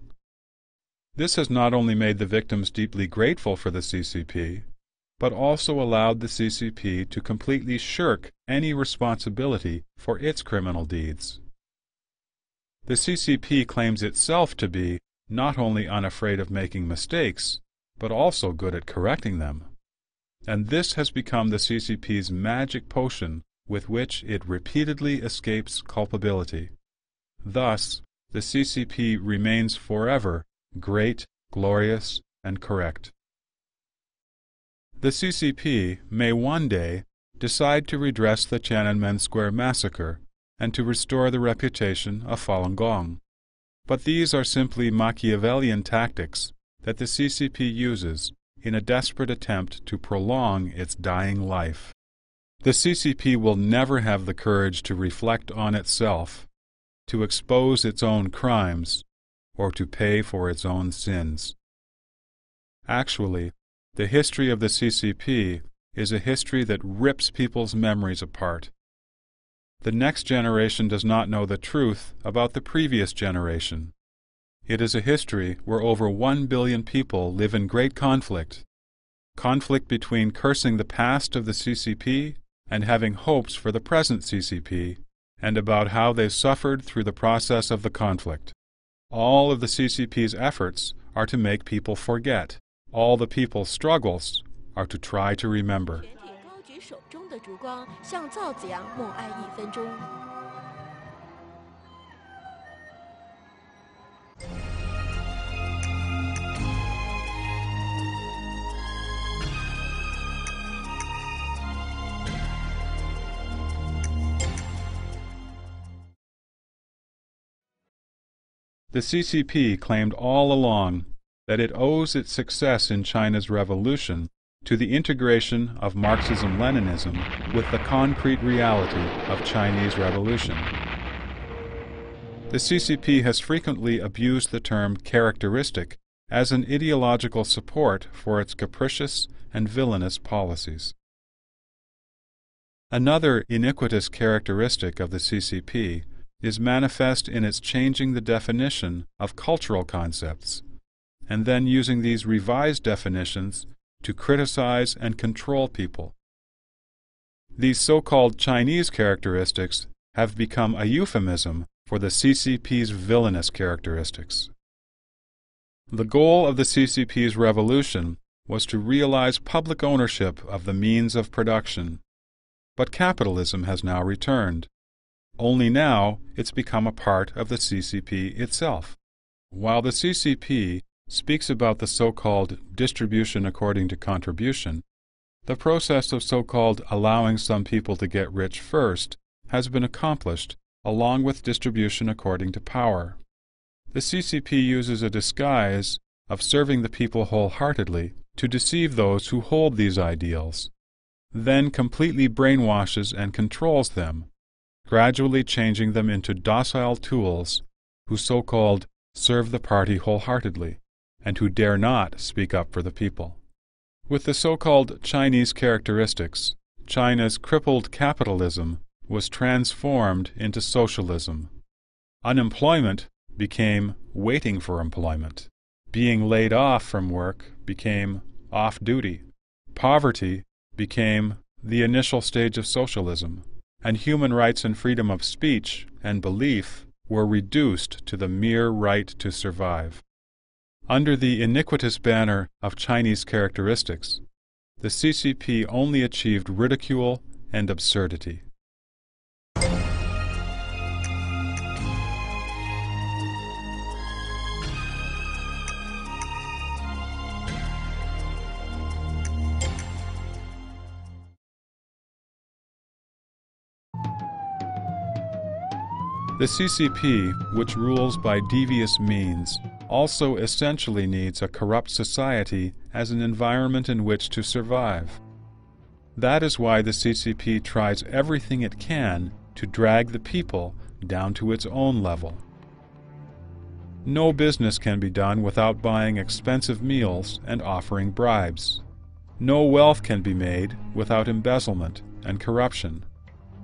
This has not only made the victims deeply grateful for the CCP, but also allowed the CCP to completely shirk any responsibility for its criminal deeds. The CCP claims itself to be not only unafraid of making mistakes, but also good at correcting them. And this has become the CCP's magic potion with which it repeatedly escapes culpability. Thus, the CCP remains forever great, glorious, and correct. The CCP may one day decide to redress the Tiananmen Square massacre and to restore the reputation of Falun Gong. But these are simply Machiavellian tactics that the CCP uses in a desperate attempt to prolong its dying life. The CCP will never have the courage to reflect on itself, to expose its own crimes, or to pay for its own sins. Actually, the history of the CCP is a history that rips people's memories apart. The next generation does not know the truth about the previous generation. It is a history where over 1 billion people live in great conflict. Conflict between cursing the past of the CCP and having hopes for the present CCP, and about how they suffered through the process of the conflict. All of the CCP's efforts are to make people forget. All the people's struggles are to try to remember. The CCP claimed all along that it owes its success in China's revolution to the integration of Marxism-Leninism with the concrete reality of Chinese revolution. The CCP has frequently abused the term characteristic as an ideological support for its capricious and villainous policies. Another iniquitous characteristic of the CCP is manifest in its changing the definition of cultural concepts, and then using these revised definitions to criticize and control people. These so-called Chinese characteristics have become a euphemism for the CCP's villainous characteristics. The goal of the CCP's revolution was to realize public ownership of the means of production, but capitalism has now returned. Only now it's become a part of the CCP itself. While the CCP speaks about the so-called distribution according to contribution, the process of so-called allowing some people to get rich first has been accomplished along with distribution according to power. The CCP uses a disguise of serving the people wholeheartedly to deceive those who hold these ideals, then completely brainwashes and controls them, gradually changing them into docile tools who so-called serve the party wholeheartedly and who dare not speak up for the people. With the so-called Chinese characteristics, China's crippled capitalism was transformed into socialism. Unemployment became waiting for employment. Being laid off from work became off-duty. Poverty became the initial stage of socialism, and human rights and freedom of speech and belief were reduced to the mere right to survive. Under the iniquitous banner of Chinese characteristics, the CCP only achieved ridicule and absurdity. The CCP, which rules by devious means, also essentially needs a corrupt society as an environment in which to survive. That is why the CCP tries everything it can to drag the people down to its own level. No business can be done without buying expensive meals and offering bribes. No wealth can be made without embezzlement and corruption.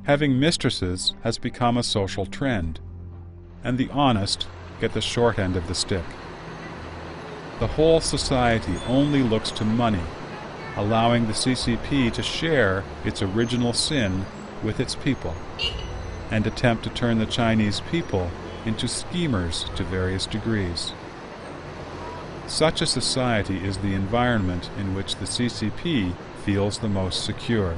Having mistresses has become a social trend, and the honest get the short end of the stick. The whole society only looks to money, allowing the CCP to share its original sin with its people, and attempt to turn the Chinese people into schemers to various degrees. Such a society is the environment in which the CCP feels the most secure.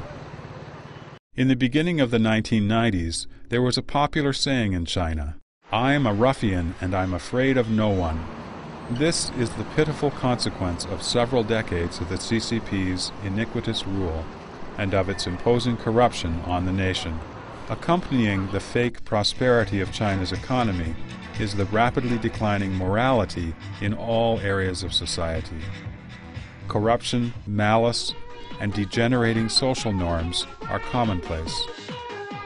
In the beginning of the 1990s, there was a popular saying in China, "I am a ruffian and I'm afraid of no one." This is the pitiful consequence of several decades of the CCP's iniquitous rule and of its imposing corruption on the nation. Accompanying the fake prosperity of China's economy is the rapidly declining morality in all areas of society. Corruption, malice, and degenerating social norms are commonplace.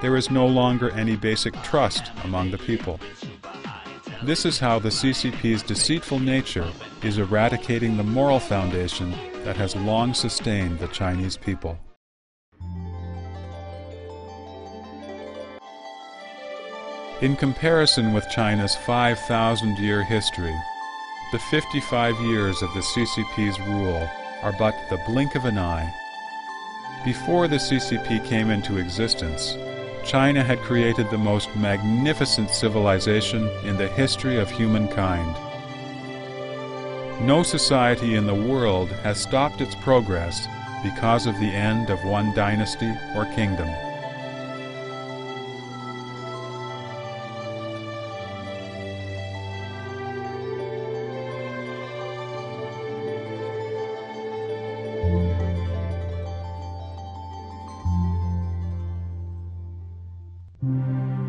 There is no longer any basic trust among the people. This is how the CCP's deceitful nature is eradicating the moral foundation that has long sustained the Chinese people. In comparison with China's 5,000-year history, the 55 years of the CCP's rule are but the blink of an eye. Before the CCP came into existence, China had created the most magnificent civilization in the history of humankind. No society in the world has stopped its progress because of the end of one dynasty or kingdom.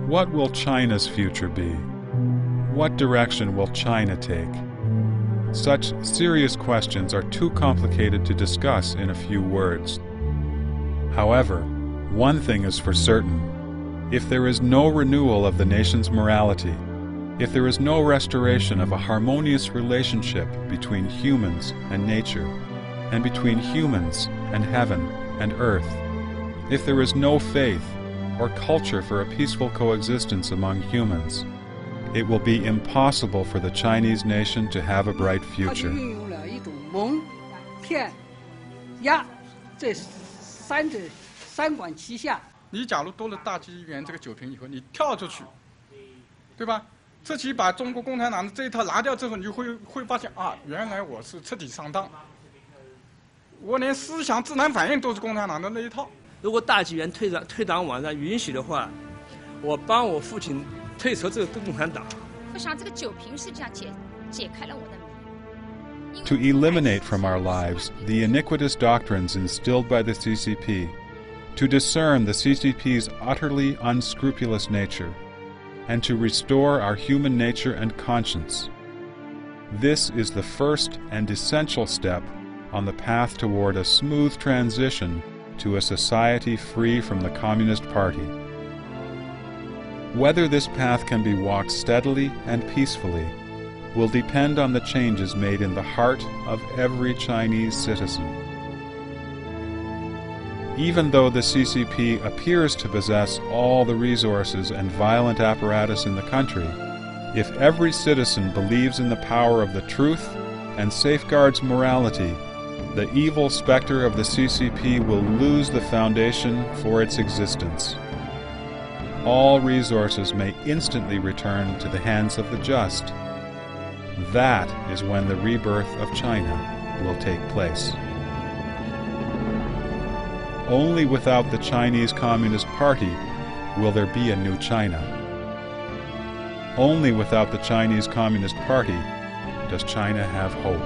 What will China's future be? What direction will China take? Such serious questions are too complicated to discuss in a few words. However, one thing is for certain. If there is no renewal of the nation's morality, if there is no restoration of a harmonious relationship between humans and nature, and between humans and heaven and earth, if there is no faith or culture for a peaceful coexistence among humans, it will be impossible for the Chinese nation to have a bright future. 三管齐下。你假如多了大纪元这个酒瓶以后，你跳出去，对吧？自己把中国共产党的这一套拿掉之后，你就会发现啊，原来我是彻底上当，我连思想自然反应都是共产党的那一套。如果大纪元退党网上允许的话，我帮我父亲退出这个共产党。我想这个酒瓶实际上解开了我的谜。 To eliminate from our lives the iniquitous doctrines instilled by the CCP, to discern the CCP's utterly unscrupulous nature, and to restore our human nature and conscience. This is the first and essential step on the path toward a smooth transition to a society free from the Communist Party. Whether this path can be walked steadily and peacefully will depend on the changes made in the heart of every Chinese citizen. Even though the CCP appears to possess all the resources and violent apparatus in the country, if every citizen believes in the power of the truth and safeguards morality, the evil specter of the CCP will lose the foundation for its existence. All resources may instantly return to the hands of the just. That is when the rebirth of China will take place. Only without the Chinese Communist Party will there be a new China. Only without the Chinese Communist Party does China have hope.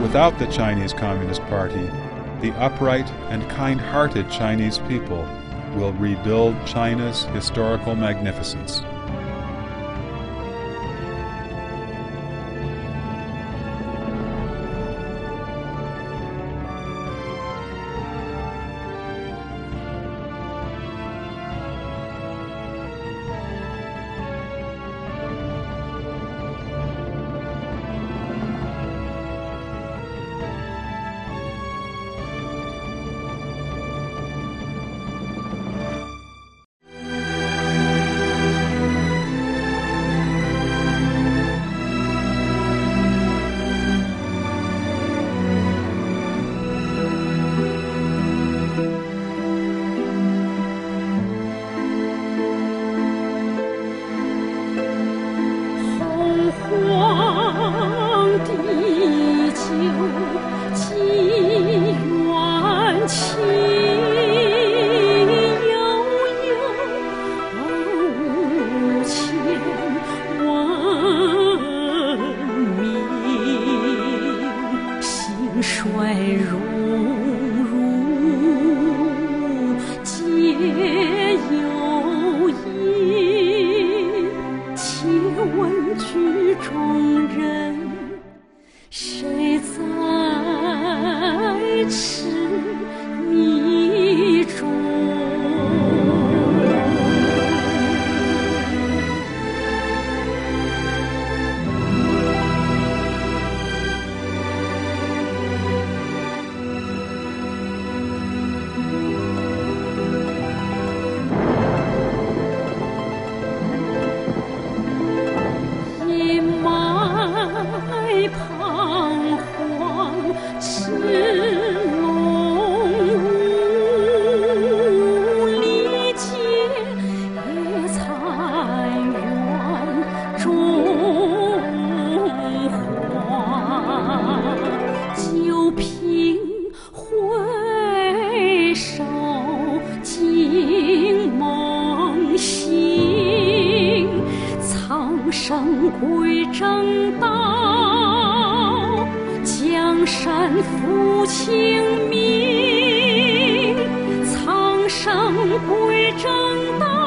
Without the Chinese Communist Party, the upright and kind-hearted Chinese people will rebuild China's historical magnificence. 复清明，苍生归正道。